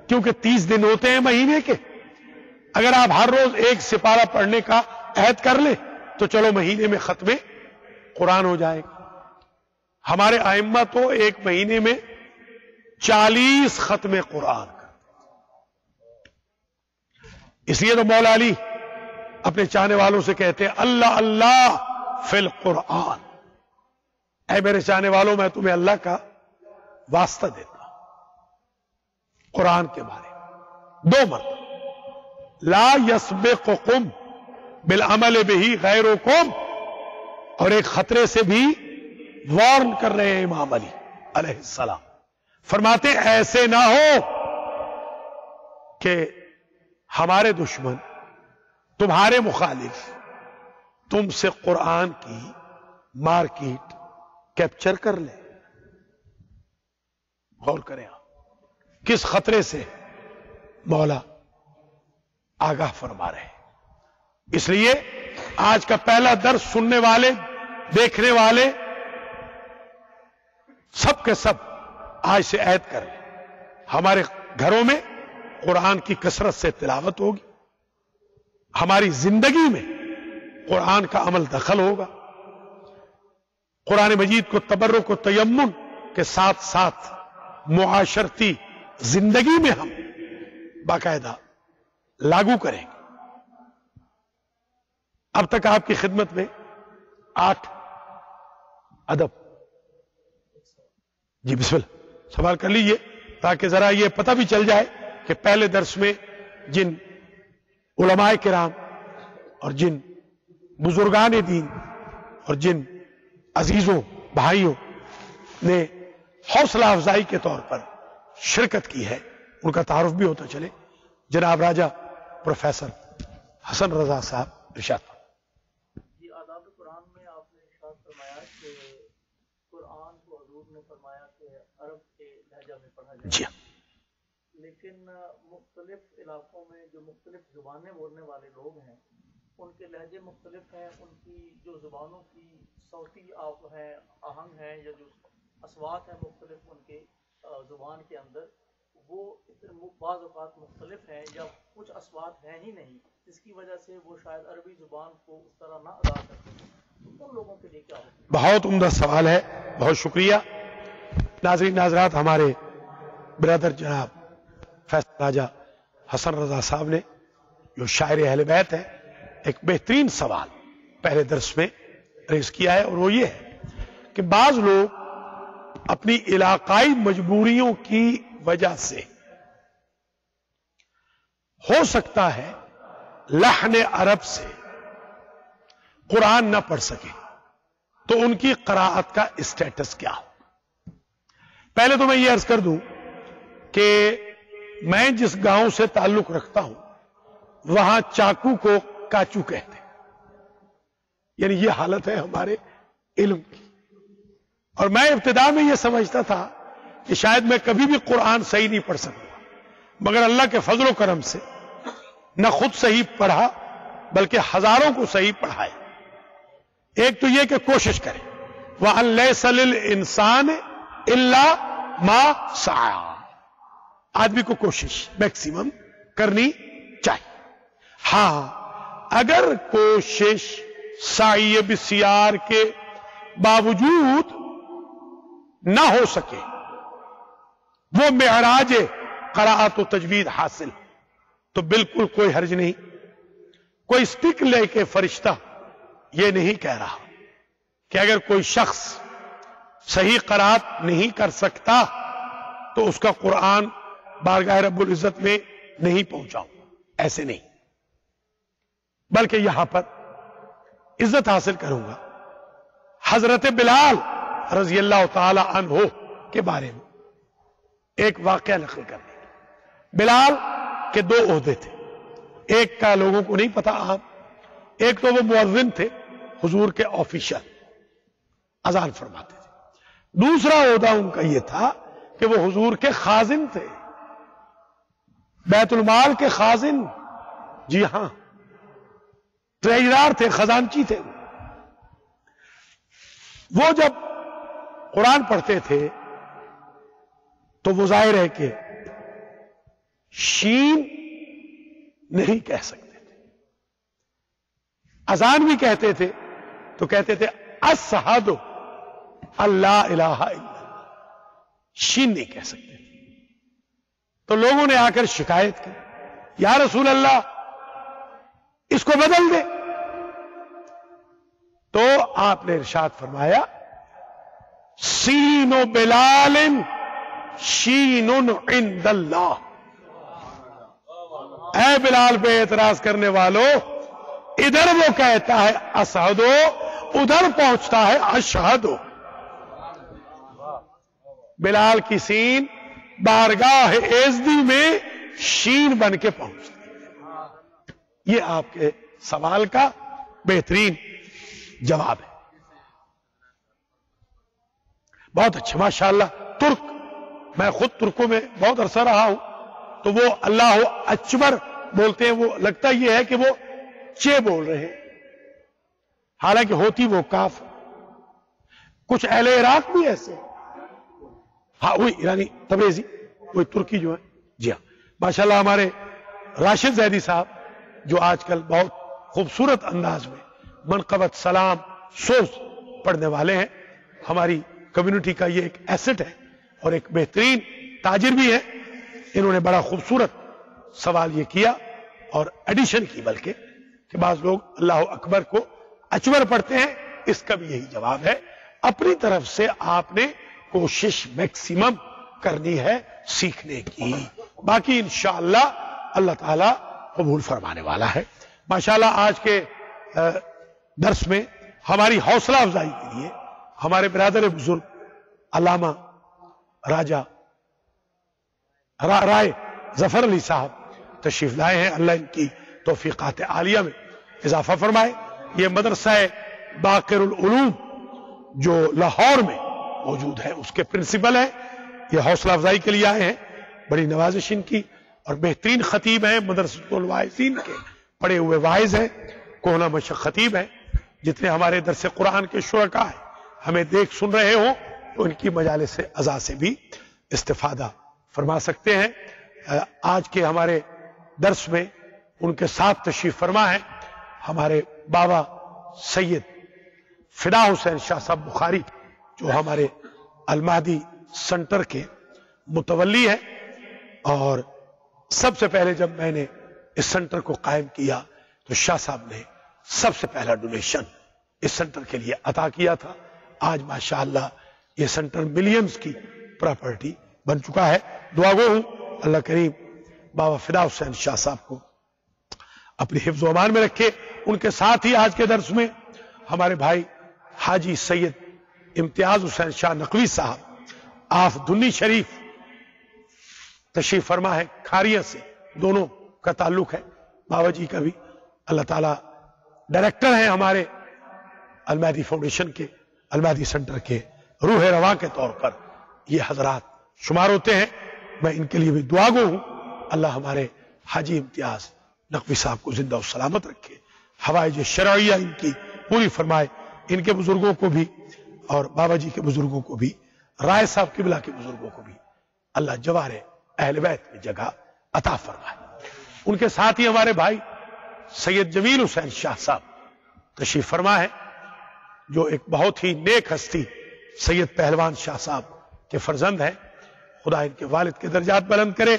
Speaker 1: کیونکہ 30 دن ہوتے ہیں مہینے کے. اگر آپ ہر روز ایک سپارہ پڑھنے کا عہد کر لیں تو چلو مہینے میں ختم قرآن ہو جائے گا. ہمارے ائمہ تو ایک مہینے میں 40 ختم قرآن کرتے. اس لیے تو مولا علی اپنے چاہنے والوں سے کہتے ہیں اللہ اللہ فی القرآن. اے میرے چاہنے والوں، میں تمہیں اللہ کا واسطہ دیتا ہوں قرآن کے بارے میں. 2 مرتبہ لا یسبقکم بالعمل بہ غیرکم، اور ایک خطرے سے بھی وارن کر رہے ہیں امام علی علیہ السلام. فرماتے ایسے نہ ہو کہ ہمارے دشمن، تمہارے مخالف، تم سے قرآن کی مارکیٹ کیپچر کر لے. غور کریں آپ کس خطرے سے مولا آگاہ فرما رہے ہیں. اس لیے آج کا پہلا درس سننے والے، دیکھنے والے سب کے سب آج سے عہد کریں، ہمارے گھروں میں قرآن کی کثرت سے تلاوت ہوگی، ہماری زندگی میں قرآن کا عمل دخل ہوگا. قرآن مجید کو تبرک و تیمم کے ساتھ ساتھ معاشرتی زندگی میں ہم باقاعدہ لاگو کریں گے. اب تک آپ کی خدمت میں 8 ادب. جی بسم اللہ سوال کر لیجئے تاکہ ذرا یہ پتہ بھی چل جائے کہ پہلے درس میں جن علماء کرام اور جن بزرگان دین اور جن عزیزوں بھائیوں نے حوصلہ افزائی کے طور پر شرکت کی ہے ان کا تعارف بھی ہوتا چلے. جناب راجہ پروفیسر حسن رضا صاحب ارشاد.
Speaker 2: جی آداب قرآن میں آپ نے ارشاد فرمایا کہ قرآن کو حضور نے فرمایا کہ عرب کے لہجہ میں پڑھا جائے.
Speaker 1: جی
Speaker 2: لیکن مختلف علاقوں میں جو مختلف زبانیں بولنے والے لوگ ہیں ان کے لہجے مختلف ہیں. ان کی جو زبانوں کی صوتی ہیں آہنگ ہیں یا جو اصوات ہیں مختلف ان کے زبان کے اندر وہ بعض اوقات مختلف ہیں یا کچھ اصوات ہیں ہی نہیں، جس کی وجہ سے وہ شاید عربی زبان کو اس طرح نہ ادا کرتے. ان لوگوں کے لیے کیا ہوگا؟
Speaker 1: بہت عمدہ سوال ہے، بہت شکریہ. ناظرین ناظرات، ہمارے برادر جناب فیصل راجہ حسن رضا صاحب نے جو شاعر اہل بیت ہے ایک بہترین سوال پہلے درس میں ریز کیا ہے، اور وہ یہ ہے کہ بعض لوگ اپنی علاقائی مجبوریوں کی وجہ سے ہو سکتا ہے لحن عرب سے قرآن نہ پڑھ سکے، تو ان کی قراءت کا اسٹیٹس کیا ہو؟ پہلے تو میں یہ عرض کر دوں کہ میں جس گاؤں سے تعلق رکھتا ہوں وہاں چاقو کو کاچو کہتے ہیں. یعنی یہ حالت ہے ہمارے علم کی. اور میں ابتدا میں یہ سمجھتا تھا کہ شاید میں کبھی بھی قرآن صحیح نہیں پڑھ سکوں، مگر اللہ کے فضل و کرم سے نہ خود صحیح پڑھا بلکہ ہزاروں کو صحیح پڑھائے. ایک تو یہ کہ کوشش کریں، وَأَن لَيْسَ لِلْإِنسَانِ إِلَّا مَا سَعَى. آدمی کو کوشش میکسیمم کرنی چاہیے. ہاں اگر کوشش سعی بسیار کے باوجود نہ ہو سکے وہ معراج قراءت و تجوید حاصل، تو بالکل کوئی حرج نہیں. کوئی اسٹک لے کے فرشتہ یہ نہیں کہہ رہا کہ اگر کوئی شخص صحیح قراءت نہیں کر سکتا تو اس کا قرآن بارگاہ رب العزت میں نہیں پہنچاؤں. ایسے نہیں، بلکہ یہاں پر عزت حاصل کروں گا. حضرت بلال رضی اللہ تعالی عنہ کے بارے میں ایک واقعہ نقل کرنے. بلال کے 2 عہدے تھے. ایک کا لوگوں کو نہیں پتا عام، ایک تو وہ مؤذن تھے، حضور کے آفیشل اذان فرماتے تھے. دوسرا عہدہ ان کا یہ تھا کہ وہ حضور کے خازن تھے، بیت المال کے خازن، جی ہاں، ٹریجرار تھے، خزانچی تھے۔ وہ جب قرآن پڑھتے تھے تو وہ ظاہر ہے کہ شین نہیں کہہ سکتے تھے، اذان بھی کہتے تھے تو کہتے تھے اشہد اللہ الہ الا اللہ، شین نہیں کہہ سکتے تھے۔ تو لوگوں نے آ کر شکایت کی، یا رسول اللہ اس کو بدل دے۔ تو آپ نے ارشاد فرمایا سین بلال شین عند اللہ، اے بلال پہ اعتراض کرنے والوں، ادھر وہ کہتا ہے اشہدو، ادھر پہنچتا ہے اشہدو۔ بلال کی سین بارگاہ ایزدی میں شین بن کے پہنچتی ہے۔ یہ آپ کے سوال کا بہترین جواب ہے۔ بہت اچھا، ماشاءاللہ۔ ترک، میں خود ترکوں میں بہت عرصہ رہا ہوں، تو وہ اللہ اکبر بولتے ہیں، وہ لگتا یہ ہے کہ وہ چے بول رہے ہیں، حالانکہ ہوتی وہ کاف۔ کچھ اہل عراق بھی ایسے، ہاں وہی ایرانی تبریزی، وہی ترکی جو ہے، جی ہاں ماشاءاللہ۔ ہمارے راشد زیدی صاحب جو آج کل بہت خوبصورت انداز میں منقبت سلام سوز پڑھنے والے ہیں، ہماری کمیونٹی کا یہ ایک ایسٹ ہے اور ایک بہترین تاجر بھی ہے۔ انہوں نے بڑا خوبصورت سوال یہ کیا اور ایڈیشن کی، بلکہ کہ بعض لوگ اللہ اکبر کو اچبر پڑھتے ہیں، اس کا بھی یہی جواب ہے۔ اپنی طرف سے آپ نے کوشش میکسیمم کرنی ہے سیکھنے کی، باقی انشاءاللہ اللہ تعالی قبول فرمانے والا ہے۔ ماشاءاللہ آج کے درس میں ہماری حوصلہ افزائی کے لیے ہمارے برادر بزرگ علامہ راجہ رائے ظفر علی صاحب تشریف لائے ہیں، اللہ ان کی توفیقات عالیہ میں اضافہ فرمائے۔ یہ مدرسہ باقر العلوم جو لاہور میں موجود ہے، اس کے پرنسپل ہیں، یہ حوصلہ افزائی کے لیے آئے ہیں، بڑی نوازش ان کی، اور بہترین خطیب ہیں، مدرسۃ الواعظین کے پڑے ہوئے واعظ ہیں، کوہنہ مشق خطیب ہیں۔ جتنے ہمارے درس قرآن کے شرکاء ہیں ہمیں دیکھ سن رہے ہوں تو ان کی مجالس عزا سے بھی استفادہ فرما سکتے ہیں۔ آج کے ہمارے درس میں ان کے ساتھ تشریف فرما ہے ہمارے بابا سید فدا حسین شاہ صاحب بخاری، جو ہمارے المہدی سنٹر کے متولی ہیں، اور سب سے پہلے جب میں نے اس سنٹر کو قائم کیا تو شاہ صاحب نے سب سے پہلا ڈونیشن اس سنٹر کے لیے عطا کیا تھا۔ آج ماشاءاللہ یہ سنٹر ملینز کی پراپرٹی بن چکا ہے۔ دعا گو ہوں اللہ کریم بابا فدا حسین شاہ صاحب کو اپنی حفظ و امان میں رکھے۔ ان کے ساتھ ہی آج کے درس میں ہمارے بھائی حاجی سید امتیاز حسین شاہ نقوی صاحب آف دنی شریف تشریف فرما ہے، کھاریہ سے دونوں کا تعلق ہے، بابا جی کا بھی۔ اللہ تعالیٰ ڈائریکٹر ہیں ہمارے المہدی فاؤنڈیشن کے، المہدی سنٹر کے روح رواں کے طور پر یہ حضرات شمار ہوتے ہیں۔ میں ان کے لیے بھی دعا گو ہوں، اللہ ہمارے حاجی امتیاز نقوی صاحب کو زندہ و سلامت رکھے، حوائج شرعیہ ان کی پوری فرمائے، ان کے بزرگوں کو بھی اور بابا جی کے بزرگوں کو بھی، رائے صاحب قبلہ کے بزرگوں کو بھی اللہ جوار اہل بیت میں جگہ عطا فرمائے۔ ان کے ساتھ ہی ہمارے بھائی سید جمیل حسین شاہ صاحب تشریف فرما ہے، جو ایک بہت ہی نیک ہستی سید پہلوان شاہ صاحب کے فرزند ہیں، خدا ان کے والد کے درجات بلند کرے۔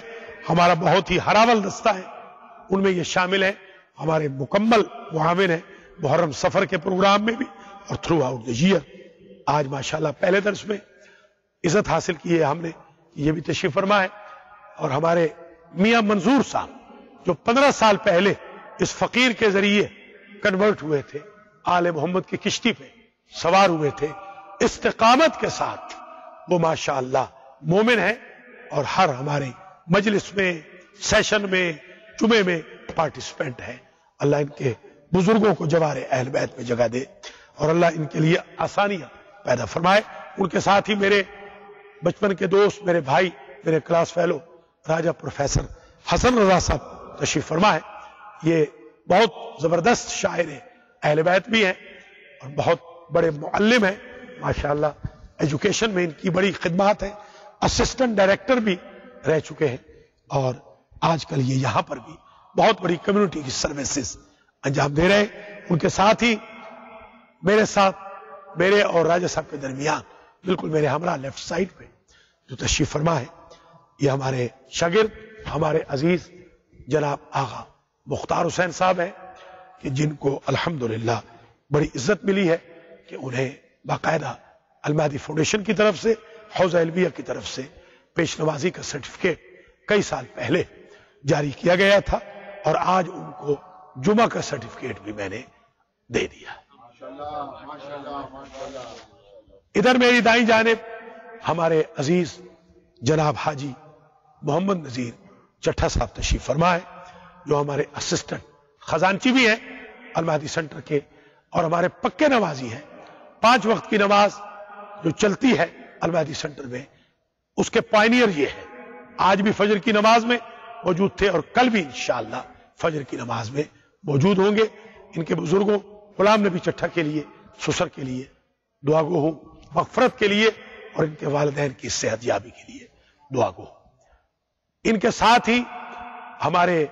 Speaker 1: ہمارا بہت ہی ہراول دستہ ہے، ان میں یہ شامل ہے، ہمارے مکمل معاون ہیں محرم سفر کے پروگرام میں بھی اور تھرو آؤٹ دی ایئر۔ آج ماشاءاللہ پہلے درس میں عزت حاصل کی ہے ہم نے، یہ بھی تشریف فرما ہے، اور ہمارے میاں منظور صاحب جو 15 سال پہلے اس فقیر کے ذریعے کنورٹ ہوئے تھے، آل محمد کی کشتی پہ سوار ہوئے تھے، استقامت کے ساتھ وہ ماشاءاللہ مومن ہے، اور ہر ہمارے مجلس میں، سیشن میں، جمعے میں پارٹیسپینٹ ہے۔ اللہ ان کے بزرگوں کو جوار اہل بیت میں جگہ دے، اور اللہ ان کے لیے آسانیاں پیدا فرمائے۔ ان کے ساتھ ہی میرے بچپن کے دوست، میرے بھائی، میرے کلاس فیلو راجہ پروفیسر حسن رضا صاحب تشریف فرما ہے. یہ بہت زبردست شاعر ہیں، اہل بیت بھی ہیں اور بہت بڑے معلم ہیں ماشاءاللہ. ایجوکیشن میں ان کی بڑی خدمات ہیں. اسسٹنٹ ڈائریکٹر بھی رہ چکے ہیں اور آج کل یہ یہاں پر بھی بہت بڑی کمیونٹی کی سروسز انجام دے رہے ہیں. ان کے ساتھ ہی میرے ساتھ، میرے اور راجہ صاحب کے درمیان بالکل میرے ہمراہ لیفٹ سائڈ پہ جو تشریف فرما ہے، یہ ہمارے شاگرد، ہمارے عزیز جناب آغا مختار حسین صاحب ہیں کہ جن کو الحمدللہ بڑی عزت ملی ہے کہ انہیں باقاعدہ المہدی فاؤنڈیشن کی طرف سے، حوزہ علمیہ کی طرف سے پیش نوازی کا سرٹیفکیٹ کئی سال پہلے جاری کیا گیا تھا اور آج ان کو جمعہ کا سرٹیفکیٹ بھی میں نے دے دیا. ادھر میری دائیں جانب ہمارے عزیز جناب حاجی محمد نذیر چٹھا صاحب تشریف فرما ہے جو ہمارے اسسٹنٹ خزانچی بھی ہیں المہدی سینٹر کے اور ہمارے پکے نمازی ہیں. 5 وقت کی نماز جو چلتی ہے المہدی سینٹر میں اس کے پائنیئر یہ ہے. آج بھی فجر کی نماز میں موجود تھے اور کل بھی انشاءاللہ فجر کی نماز میں موجود ہوں گے. ان کے بزرگوں غلام نبی چٹھا کے لیے، سسر کے لیے دعا گو ہوں، مغفرت کے لیے اور ان کے والدین کی صحت یابی کے لیے دعا گو. ان کے ساتھ ہی ہمارے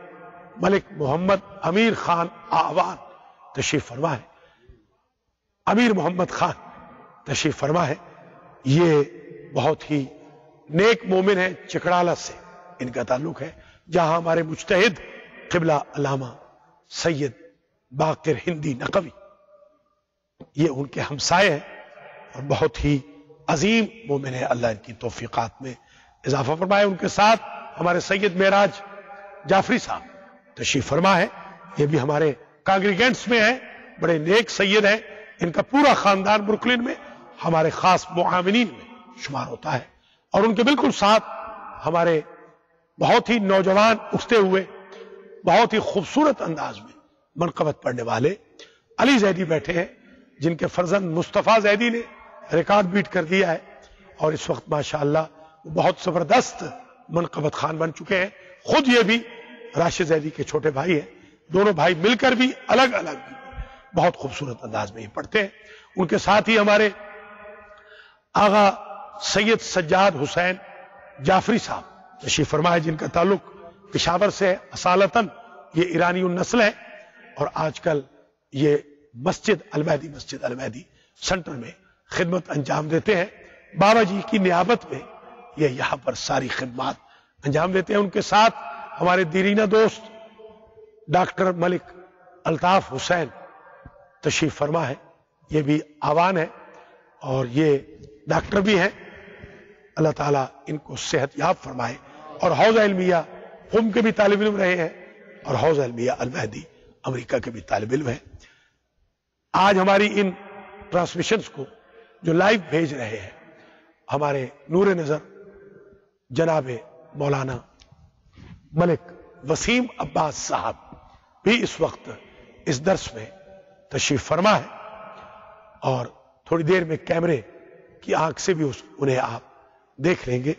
Speaker 1: ملک محمد امیر خان آوان تشریف فرما ہے. امیر محمد خان تشریف فرما ہے. یہ بہت ہی نیک مومن ہے، چکڑالہ سے ان کا تعلق ہے جہاں ہمارے مجتہد قبلہ علامہ سید باقر ہندی نقوی یہ ان کے ہمسائے ہیں اور بہت ہی عظیم مومن ہے. اللہ ان کی توفیقات میں اضافہ فرمائے. ان کے ساتھ ہمارے سید معراج جعفری صاحب تشریف فرما ہے. یہ بھی ہمارے کانگریگینٹس میں ہیں، بڑے نیک سید ہیں. ان کا پورا خاندان بروکلن میں ہمارے خاص معاونین میں شمار ہوتا ہے. اور ان کے بالکل ساتھ ہمارے بہت ہی نوجوان اٹھتے ہوئے بہت ہی خوبصورت انداز میں منقبت پڑھنے والے علی زیدی بیٹھے ہیں جن کے فرزند مصطفیٰ زیدی نے ریکارڈ بیٹ کر دیا ہے اور اس وقت ماشاءاللہ بہت زبردست منقبت خان بن چکے ہیں. خود یہ بھی راشد زیدی کے چھوٹے بھائی ہیں. دونوں بھائی مل کر بھی الگ الگ بھی بہت خوبصورت انداز میں یہ پڑھتے ہیں. ان کے ساتھ ہی ہمارے آغا سید سجاد حسین جعفری صاحب تشریف فرما ہے جن کا تعلق پشاور سے ہے. اصالتاً یہ ایرانی النسل ہے اور آج کل یہ مسجد المہدی سینٹر میں خدمت انجام دیتے ہیں. بابا جی کی نیابت میں یہ یہاں پر ساری خدمات انجام دیتے ہیں. ان کے ساتھ ہمارے دیرینہ دوست ڈاکٹر ملک الطاف حسین تشریف فرما ہے. یہ بھی آوان ہے اور یہ ڈاکٹر بھی ہیں. اللہ تعالیٰ ان کو صحت یاب فرمائے. اور حوزہ علمیہ قم کے بھی طالب علم رہے ہیں اور حوزہ علمیہ المہدی امریکہ کے بھی طالب علم ہیں. آج ہماری ان ٹرانسمیشنز کو جو لائیو بھیج رہے ہیں ہمارے نور نظر جناب مولانا ملک وسیم عباس صاحب بھی اس وقت اس درس میں تشریف فرما ہے اور تھوڑی دیر میں کیمرے کی آنکھ سے بھی انہیں آپ دیکھ لیں گے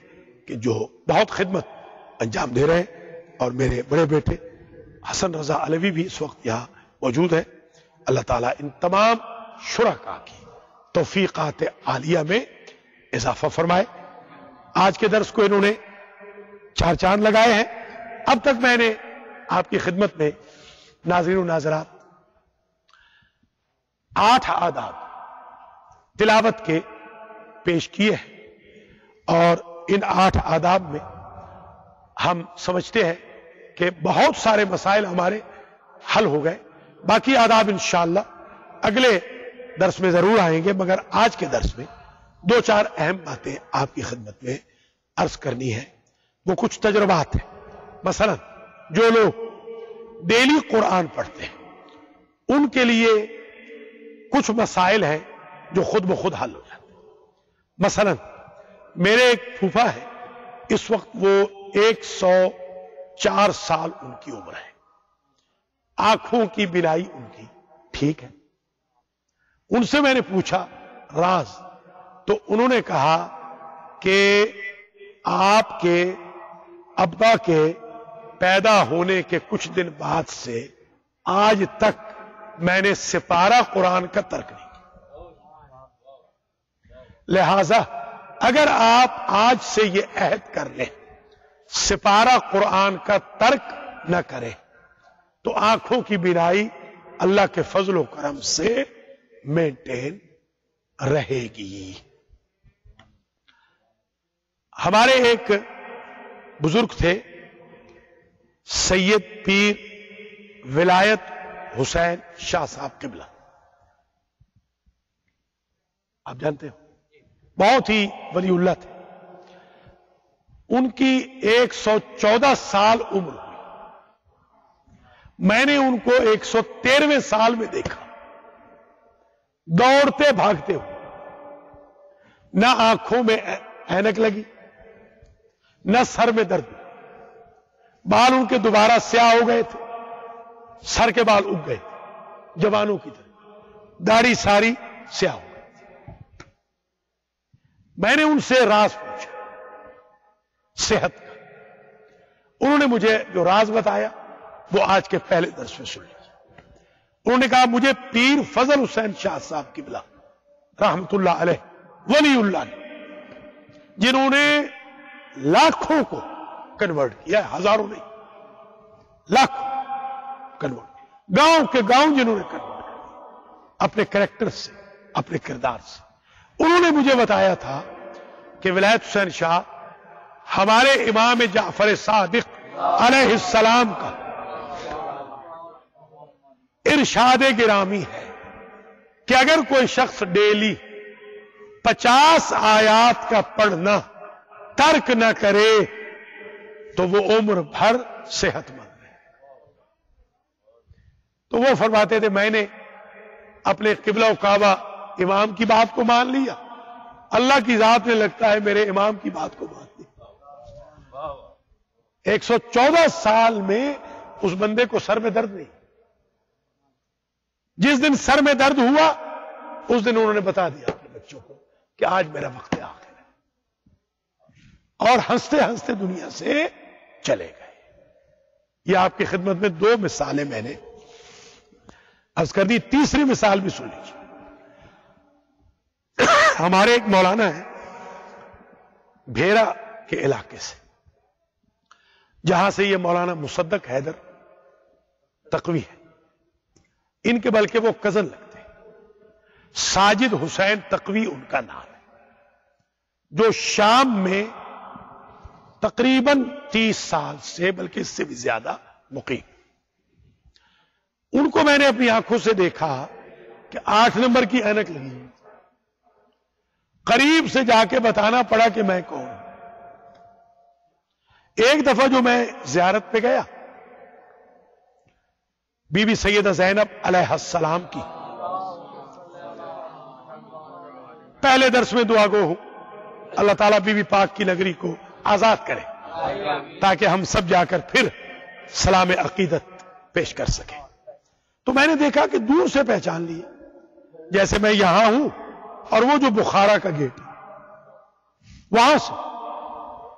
Speaker 1: کہ جو بہت خدمت انجام دے رہے ہیں. اور میرے بڑے بیٹے حسن رضا علوی بھی اس وقت یہاں موجود ہیں. اللہ تعالیٰ ان تمام شرکاء کی توفیقات عالیہ میں اضافہ فرمائے. آج کے درس کو انہوں نے 4 چاند لگائے ہیں. اب تک میں نے آپ کی خدمت میں ناظرین و ناظرات 8 آداب تلاوت کے پیش کیے ہیں اور ان 8 آداب میں ہم سمجھتے ہیں کہ بہت سارے مسائل ہمارے حل ہو گئے. باقی آداب انشاءاللہ اگلے درس میں ضرور آئیں گے، مگر آج کے درس میں 2-4 اہم باتیں آپ کی خدمت میں عرض کرنی ہے. وہ کچھ تجربات ہیں. مثلا جو لوگ ڈیلی قرآن پڑھتے ہیں ان کے لیے کچھ مسائل ہیں جو خود بخود حل ہو جاتے ہیں. مثلا میرے ایک پھوپھا ہے، اس وقت وہ 104 سال ان کی عمر ہے. آنکھوں کی بینائی ان کی ٹھیک ہے. ان سے میں نے پوچھا راز، تو انہوں نے کہا کہ آپ کے ابا کے پیدا ہونے کے کچھ دن بعد سے آج تک میں نے سپارہ قرآن کا ترک نہیں کیا، لہذا اگر آپ آج سے یہ عہد کر لیں سپارہ قرآن کا ترک نہ کریں تو آنکھوں کی بینائی اللہ کے فضل و کرم سے مینٹین رہے گی۔ ہمارے ایک بزرگ تھے سید پیر ولایت حسین شاہ صاحب قبلہ، آپ جانتے ہو، بہت ہی ولی اللہ تھے۔ ان کی 114 سال عمر ہوئی، میں نے ان کو 113ویں سال میں دیکھا، دوڑتے بھاگتے ہوئے، نہ آنکھوں میں اینک لگی نہ سر میں درد، بال ان کے دوبارہ سیاہ ہو گئے تھے، سر کے بال اگ گئے تھے جوانوں کی طرح، داڑھی ساری سیاہ ہو گئی۔ میں نے ان سے راز پوچھا صحت کا، انہوں نے مجھے جو راز بتایا وہ آج کے پہلے درس میں سن لیجیے۔ انہوں نے کہا مجھے پیر فضل حسین شاہ صاحب قبلہ رحمت اللہ علیہ ولی اللہ نے، جنہوں نے لاکھوں کو کنورٹ کیا، ہزاروں نہیں، لاکھوں کنورٹ، گاؤں کے گاؤں جنہوں نے کنورٹ کیا اپنے کریکٹر سے، اپنے کردار سے۔ انہوں نے مجھے بتایا تھا کہ ولایت حسین شاہ ہمارے امام جعفر صادق علیہ السلام کا ارشاد گرامی ہے کہ اگر کوئی شخص ڈیلی 50 آیات کا پڑھنا ترک نہ کرے تو وہ عمر بھر صحت مند ہے۔ تو وہ فرماتے تھے میں نے اپنے قبلہ و کعبہ امام کی بات کو مان لیا، اللہ کی ذات میں لگتا ہے میرے امام کی بات کو مان لی۔ 114 سال میں اس بندے کو سر میں درد نہیں، جس دن سر میں درد ہوا اس دن انہوں نے بتا دیا اپنے بچوں کو کہ آج میرا وقت آخر ہے، اور ہنستے ہنستے دنیا سے چلے گئے۔ یہ آپ کی خدمت میں 2 مثالیں میں نے عرض کر دی، تیسری مثال بھی سن لیجیے۔ ہمارے ایک مولانا ہے بھیرا کے علاقے سے، جہاں سے یہ مولانا مصدق حیدر تقوی ہے، ان کے بلکہ وہ کزن لگتے ہیں، ساجد حسین تقوی ان کا نام ہے، جو شام میں تقریباً 30 سال سے بلکہ اس سے بھی زیادہ مقیم۔ ان کو میں نے اپنی آنکھوں سے دیکھا کہ 8 نمبر کی اینک لگی، قریب سے جا کے بتانا پڑا کہ میں کون ہوں۔ ایک دفعہ جو میں زیارت پہ گیا، بی بی سیدہ زینب علیہ السلام کی، پہلے درس میں دعا گو ہوں اللہ تعالیٰ بی بی پاک کی نگری کو آزاد کرے تاکہ ہم سب جا کر پھر سلام عقیدت پیش کر سکیں۔ تو میں نے دیکھا کہ دور سے پہچان لیا جیسے میں یہاں ہوں اور وہ جو بخارا کا گیٹ وہاں سے،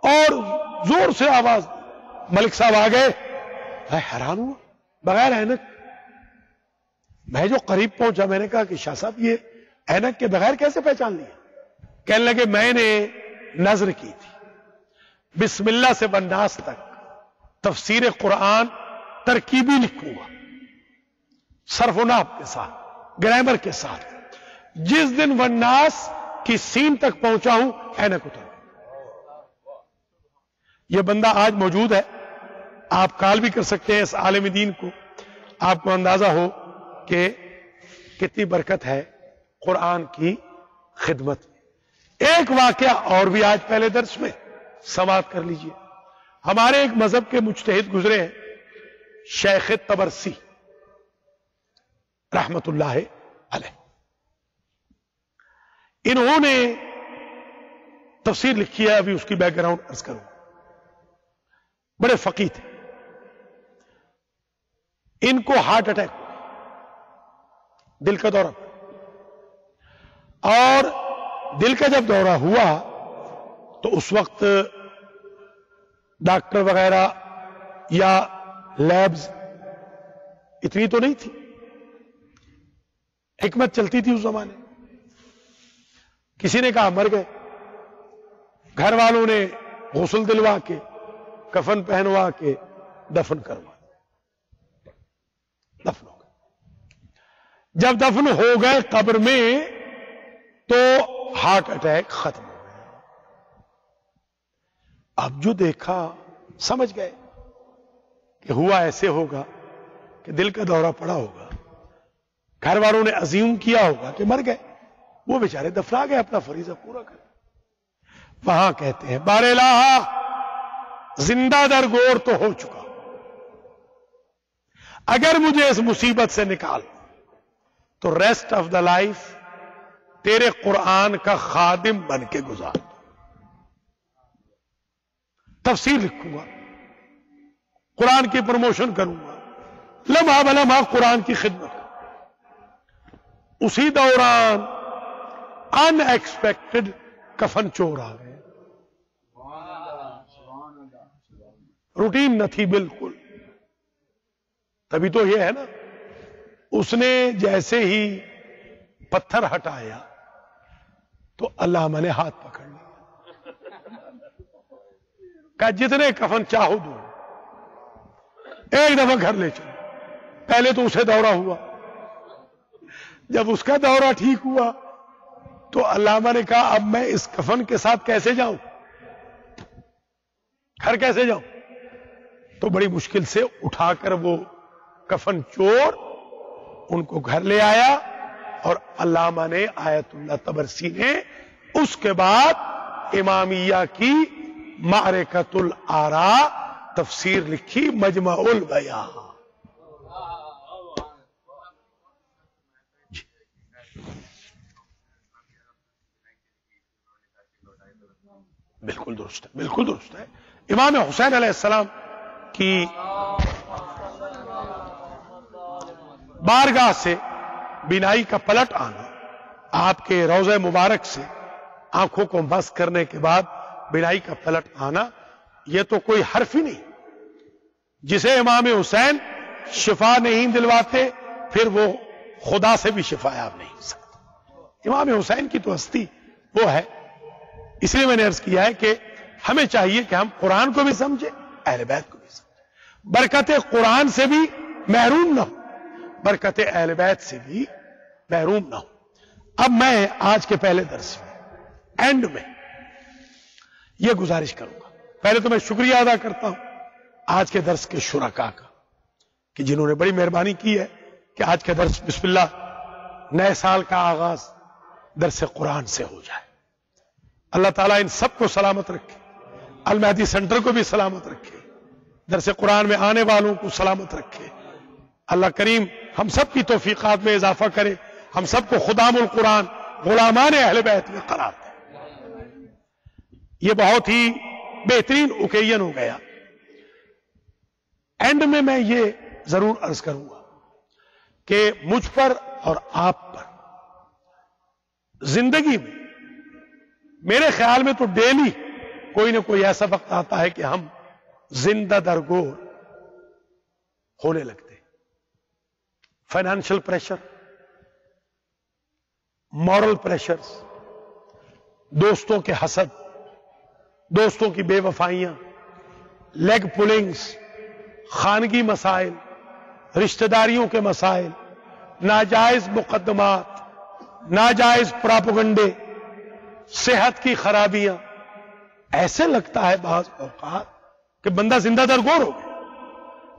Speaker 1: اور زور سے آواز، ملک صاحب آ گئے۔ میں حیران ہوا، بغیر اینک۔ میں جو قریب پہنچا میں نے کہا کہ شاہ صاحب یہ اینک کے بغیر کیسے پہچان لیا؟ کہنے لگے میں نے نظر کی تھی بسم اللہ سے والناس تک تفسیر قرآن ترکیبی لکھوں گا، صرف و نحو کے ساتھ، گرامر کے ساتھ، جس دن والناس کی سین تک پہنچا ہوں اینک اتر گئی۔ یہ بندہ آج موجود ہے، آپ کال بھی کر سکتے ہیں اس عالم دین کو، آپ کو اندازہ ہو کہ کتنی برکت ہے قرآن کی خدمت میں۔ ایک واقعہ اور بھی آج پہلے درس میں سماعت کر لیجئے۔ ہمارے ایک مذہب کے مجتہد گزرے ہیں شیخ طبرسی رحمت اللہ علیہ، انہوں نے تفسیر لکھی ہے، ابھی اس کی بیک گراؤنڈ عرض کروں۔ بڑے فقیہ تھے، ان کو ہارٹ اٹیک ہوا، دل کا دورہ، اور دل کا جب دورہ ہوا تو اس وقت ڈاکٹر وغیرہ یا لیبز اتنی تو نہیں تھی، حکمت چلتی تھی اس زمانے میں۔ کسی نے کہا مر گئے، گھر والوں نے غسل دلوا کے کفن پہنوا کے دفن کروا، دفن ہو گئے۔ جب دفن ہو گئے قبر میں تو ہارٹ اٹیک ختم ہو گیا۔ اب جو دیکھا سمجھ گئے کہ ہوا ایسے ہوگا کہ دل کا دورہ پڑا ہوگا، گھر والوں نے عزیم کیا ہوگا کہ مر گئے، وہ بیچارے دفنا گئے، اپنا فریضہ پورا کر۔ وہاں کہتے ہیں بار الہ زندہ در گور تو ہو چکا، اگر مجھے اس مصیبت سے نکال تو ریسٹ آف دا لائف تیرے قرآن کا خادم بن کے گزار دو، تفسیر لکھوں گا، قرآن کی پروموشن کروں گا، لمحہ بلمحہ قرآن کی خدمت۔ اسی دوران ان ایکسپیکٹڈ کفن چور آ گئے، روٹین نہ تھی بالکل۔ تبھی تو یہ ہے نا، اس نے جیسے ہی پتھر ہٹایا تو علامہ نے ہاتھ پکڑ لیا، کہا جتنے کفن چاہو دو، ایک دفعہ گھر لے چلو۔ پہلے تو اسے دورہ ہوا، جب اس کا دورہ ٹھیک ہوا تو علامہ نے کہا اب میں اس کفن کے ساتھ کیسے جاؤں، گھر کیسے جاؤں؟ تو بڑی مشکل سے اٹھا کر وہ کفن چور ان کو گھر لے آیا، اور علامہ نے آیت اللہ تبرسی نے اس کے بعد امامیہ کی معرکۃ الآراء تفسیر لکھی، مجمع البیان۔ بالکل درست ہے، بالکل درست ہے۔ امام حسین علیہ السلام کی بارگاہ سے بینائی کا پلٹ آنا، آپ کے روضہ مبارک سے آنکھوں کو مس کرنے کے بعد بینائی کا پلٹ آنا، یہ تو کوئی حرف ہی نہیں۔ جسے امام حسین شفا نہیں دلواتے پھر وہ خدا سے بھی شفا یاب نہیں ہو سکتا۔ امام حسین کی تو ہستی وہ ہے، اس لیے میں نے عرض کیا ہے کہ ہمیں چاہیے کہ ہم قرآن کو بھی سمجھیں، اہل بیت کو بھی سمجھیں، برکت قرآن سے بھی محروم نہ ہو، برکت اہل بیت سے بھی محروم نہ ہو۔ اب میں آج کے پہلے درس میں اینڈ میں یہ گزارش کروں گا، پہلے تو میں شکریہ ادا کرتا ہوں آج کے درس کے شرکاء کا کہ جنہوں نے بڑی مہربانی کی ہے کہ آج کا درس بسم اللہ نئے سال کا آغاز درس قرآن سے ہو جائے۔ اللہ تعالیٰ ان سب کو سلامت رکھے، المہدی سینٹر کو بھی سلامت رکھے، درس قرآن میں آنے والوں کو سلامت رکھے۔ اللہ کریم ہم سب کی توفیقات میں اضافہ کرے، ہم سب کو خدام القرآن غلامان اہل بیت میں قرار دے۔ یہ بہت ہی بہترین اوکیزن ہو گیا۔ اینڈ میں یہ ضرور عرض کروں گا کہ مجھ پر اور آپ پر زندگی میں میرے خیال میں تو ڈیلی کوئی نہ کوئی ایسا وقت آتا ہے کہ ہم زندہ درگور ہونے لگتے۔ فائنینشل پریشر، مورل پریشرز، دوستوں کے حسد، دوستوں کی بے وفائیاں، لیگ پولنگز، خانگی مسائل، رشتہ داریوں کے مسائل، ناجائز مقدمات، ناجائز پراپگنڈے، صحت کی خرابیاں، ایسے لگتا ہے بعض اوقات کہ بندہ زندہ درگور ہو گیا۔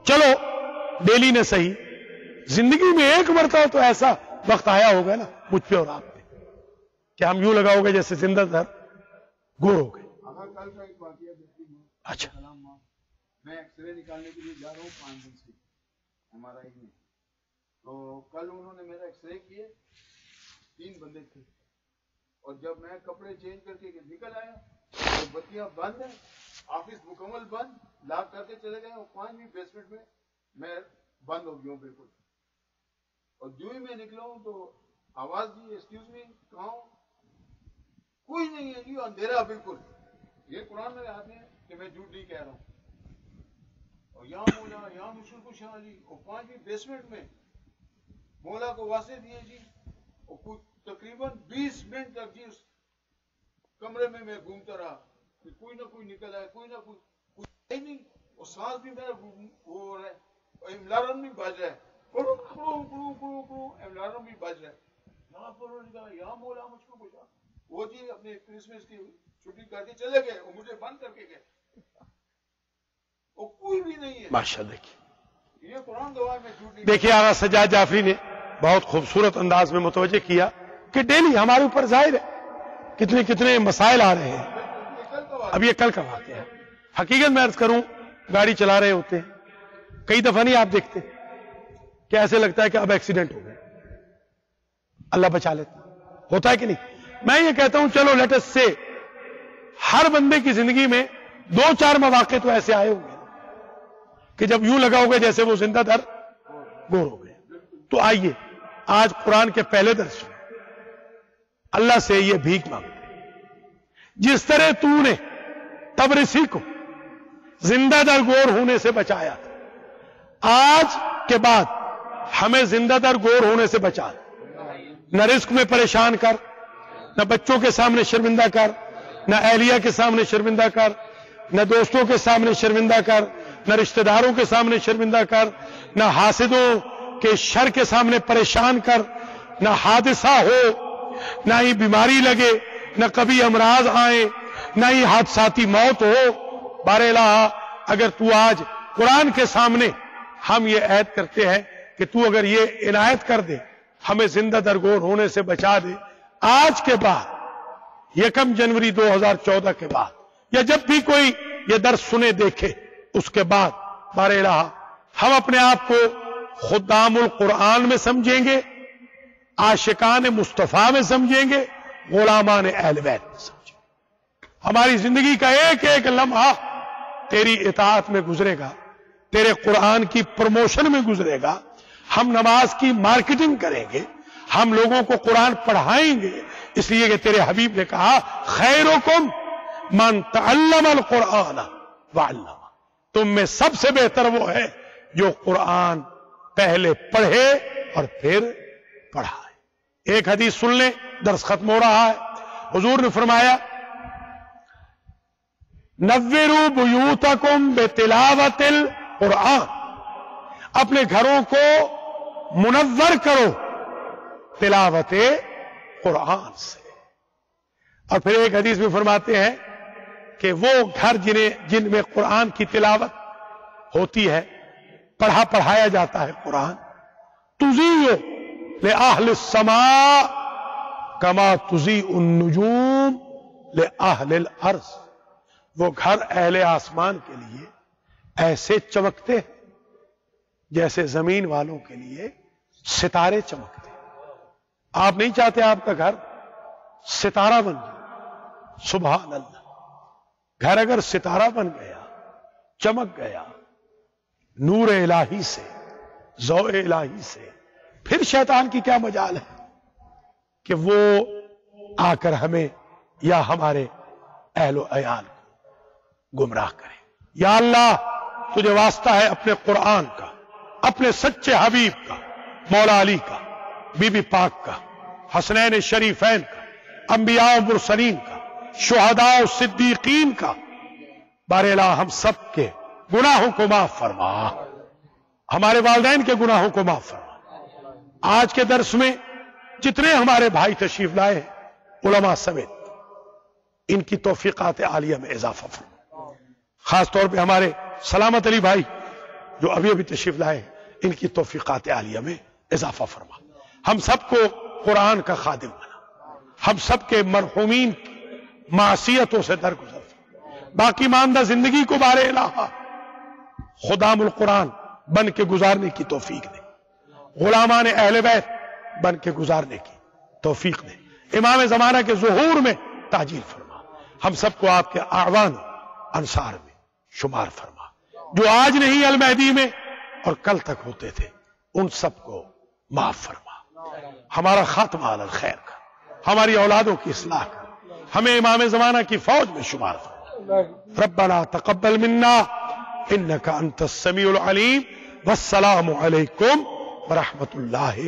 Speaker 1: چلو ڈیلی نے صحیح، زندگی میں ایک مرتبہ تو ایسا وقت آیا ہوگا نا مجھ پہ اور آپ پہ کہ ہم یوں لگا ہوگا جیسے زندہ درگور ہو گئے۔
Speaker 3: کل کا ایک واقعہ دیکھتی ہوں۔
Speaker 1: اچھا،
Speaker 3: میں ایکس رے نکالنے کے لیے جا رہا ہوں 5 دن سے MRI میں، تو کل انہوں نے میرا ایکس رے کیے، 3 بندے تھے، اور جب میں کپڑے چینج کر کے نکل آیا تو بتیاں بند ہیں، آفس مکمل بند، لاک کر کے چلے گئے، اور 5ویں بیسمنٹ میں میں بند ہو گیا ہوں بالکل۔ اور جو ہی میں نکلا ہوں تو آواز دی، ایکسکیوز می، کہاں ہوں؟ کوئی نہیں ہے جی، اندھیرا بالکل. یہ قرآن میں آتے ہیں کہ میں جھوٹ نہیں کہہ رہا ہوں. اور یہاں مولا یہاں مشکل کشا جی، اور 5ویں بیسمنٹ میں مولا کو واسطے دیے جی، اور کچھ تقریباً 20 منٹ تک جی اس کمرے میں گھومتا رہا کہ کوئی نہ کوئی نکل آئے، کوئی نہ کوئی کچھ ہے نہیں. اور سانس بھی میرا وہ ہو رہا ہے، اور املارن بھی بج رہا ہے، کرو کرو کرو کرو کرو، املارن بھی بج رہا ہے. یہاں پر یہاں مولا مجھ کو پوچھا، وہ جی اپنے کرسمس کی چھٹی کر کے چلے گئے اور مجھے بند کر کے گئے، اور کوئی بھی نہیں ہے.
Speaker 1: ماشاء دیکھیے
Speaker 3: یہ قرآن گواہ میں جھوٹ نہیں.
Speaker 1: دیکھیے آغا سجاد جعفری نے بہت خوبصورت انداز میں متوجہ کیا کہ ڈیلی ہمارے اوپر ظاہر ہے کتنے کتنے مسائل آ رہے ہیں. اب یہ کل کا واقعہ ہے. حقیقت میں عرض کروں، گاڑی چلا رہے ہوتے ہیں، کئی دفعہ نہیں آپ دیکھتے کہ ایسے لگتا ہے کہ اب ایکسیڈنٹ ہو گئے، اللہ بچا لیتا. ہوتا ہے کہ نہیں؟ میں یہ کہتا ہوں چلو لیٹ اس سے ہر بندے کی زندگی میں 2-4 مواقع تو ایسے آئے ہوں گے کہ جب یوں لگا ہوگا جیسے وہ زندہ در گور ہو گئے. تو آئیے آج قرآن کے پہلے درس میں اللہ سے یہ بھیک مانگتے ہیں، جس طرح تو نے تبرسی کو زندہ در گور ہونے سے بچایا تھا، آج کے بعد ہمیں زندہ در گور ہونے سے بچا. نہ رزق میں پریشان کر، نہ بچوں کے سامنے شرمندہ کر، نہ اہلیہ کے سامنے شرمندہ کر، نہ دوستوں کے سامنے شرمندہ کر، نہ رشتہ داروں کے سامنے شرمندہ کر، نہ حاسدوں کے شر کے سامنے پریشان کر، نہ حادثہ ہو، نہ ہی بیماری لگے، نہ کبھی امراض آئیں، نہ ہی حادثاتی موت ہو. بار الہ اگر تو آج قرآن کے سامنے ہم یہ عہد کرتے ہیں کہ تو اگر یہ عنایت کر دے، ہمیں زندہ درگور ہونے سے بچا دے، آج کے بعد 1 جنوری 2014 کے بعد یا جب بھی کوئی یہ درس سنے دیکھے، اس کے بعد بار الہ ہم اپنے آپ کو خدام القرآن میں سمجھیں گے، عاشقان مصطفیٰ میں سمجھیں گے، غلامان اہل بیت میں سمجھیں گے. ہماری زندگی کا ایک ایک لمحہ تیری اطاعت میں گزرے گا، تیرے قرآن کی پروموشن میں گزرے گا. ہم نماز کی مارکیٹنگ کریں گے، ہم لوگوں کو قرآن پڑھائیں گے، اس لیے کہ تیرے حبیب نے کہا خیرکم من تعلم القرآن وعلم. تم میں سب سے بہتر وہ ہے جو قرآن پہلے پڑھے اور پھر پڑھائے. ایک حدیث سن لیں، درس ختم ہو رہا ہے. حضور نے فرمایا نوروا بیوتکم بتلاوت القرآن، اپنے گھروں کو منور کرو تلاوت قرآن سے. اور پھر ایک حدیث میں فرماتے ہیں کہ وہ گھر جن میں قرآن کی تلاوت ہوتی ہے، پڑھایا جاتا ہے قرآن، تضیء لأہل السماء کما تضیء النجوم لأہل الارض. وہ گھر اہل آسمان کے لیے ایسے چمکتے ہیں جیسے زمین والوں کے لیے ستارے چمکتے ہیں. آپ نہیں چاہتے آپ کا گھر ستارہ بن جائے؟ سبحان اللہ. گھر اگر ستارہ بن گیا، چمک گیا نور الہی سے، ضوء الہی سے، پھر شیطان کی کیا مجال ہے کہ وہ آ کر ہمیں یا ہمارے اہل و عیال کو گمراہ کرے. یا اللہ تجھے واسطہ ہے اپنے قرآن کا، اپنے سچے حبیب کا، مولا علی کا، بی بی پاک کا، حسنین شریفین کا، انبیاء و مرسلین کا، شہداء و صدیقین کا. بار الہ ہم سب کے گناہوں کو معاف فرما، ہمارے والدین کے گناہوں کو معاف فرما. آج کے درس میں جتنے ہمارے بھائی تشریف لائے ہیں علماء سمیت، ان کی توفیقات عالیہ میں اضافہ فرما. خاص طور پہ ہمارے سلامت علی بھائی جو ابھی ابھی تشریف لائے ہیں، ان کی توفیقات عالیہ میں اضافہ فرما. ہم سب کو قرآن کا خادم بنا، ہم سب کے مرحومین کی معصیتوں سے درگزر. باقی ماندہ زندگی کو بار الہ خدام القرآن بن کے گزارنے کی توفیق دے، غلامان اہل بیت بن کے گزارنے کی توفیق دے. امام زمانہ کے ظہور میں تاجیل فرما. ہم سب کو آپ کے اعوان انصار میں شمار فرما. جو آج نہیں المہدی میں اور کل تک ہوتے تھے، ان سب کو معاف فرما. ہمارا خاتمہ علی الخیر کا، ہماری اولادوں کی اصلاح کا، ہمیں امام زمانہ کی فوج میں شمار فرما. ربنا تقبل منا انك انت السميع العليم والسلام علیکم ورحمۃ اللہ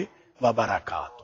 Speaker 1: وبرکاتہ.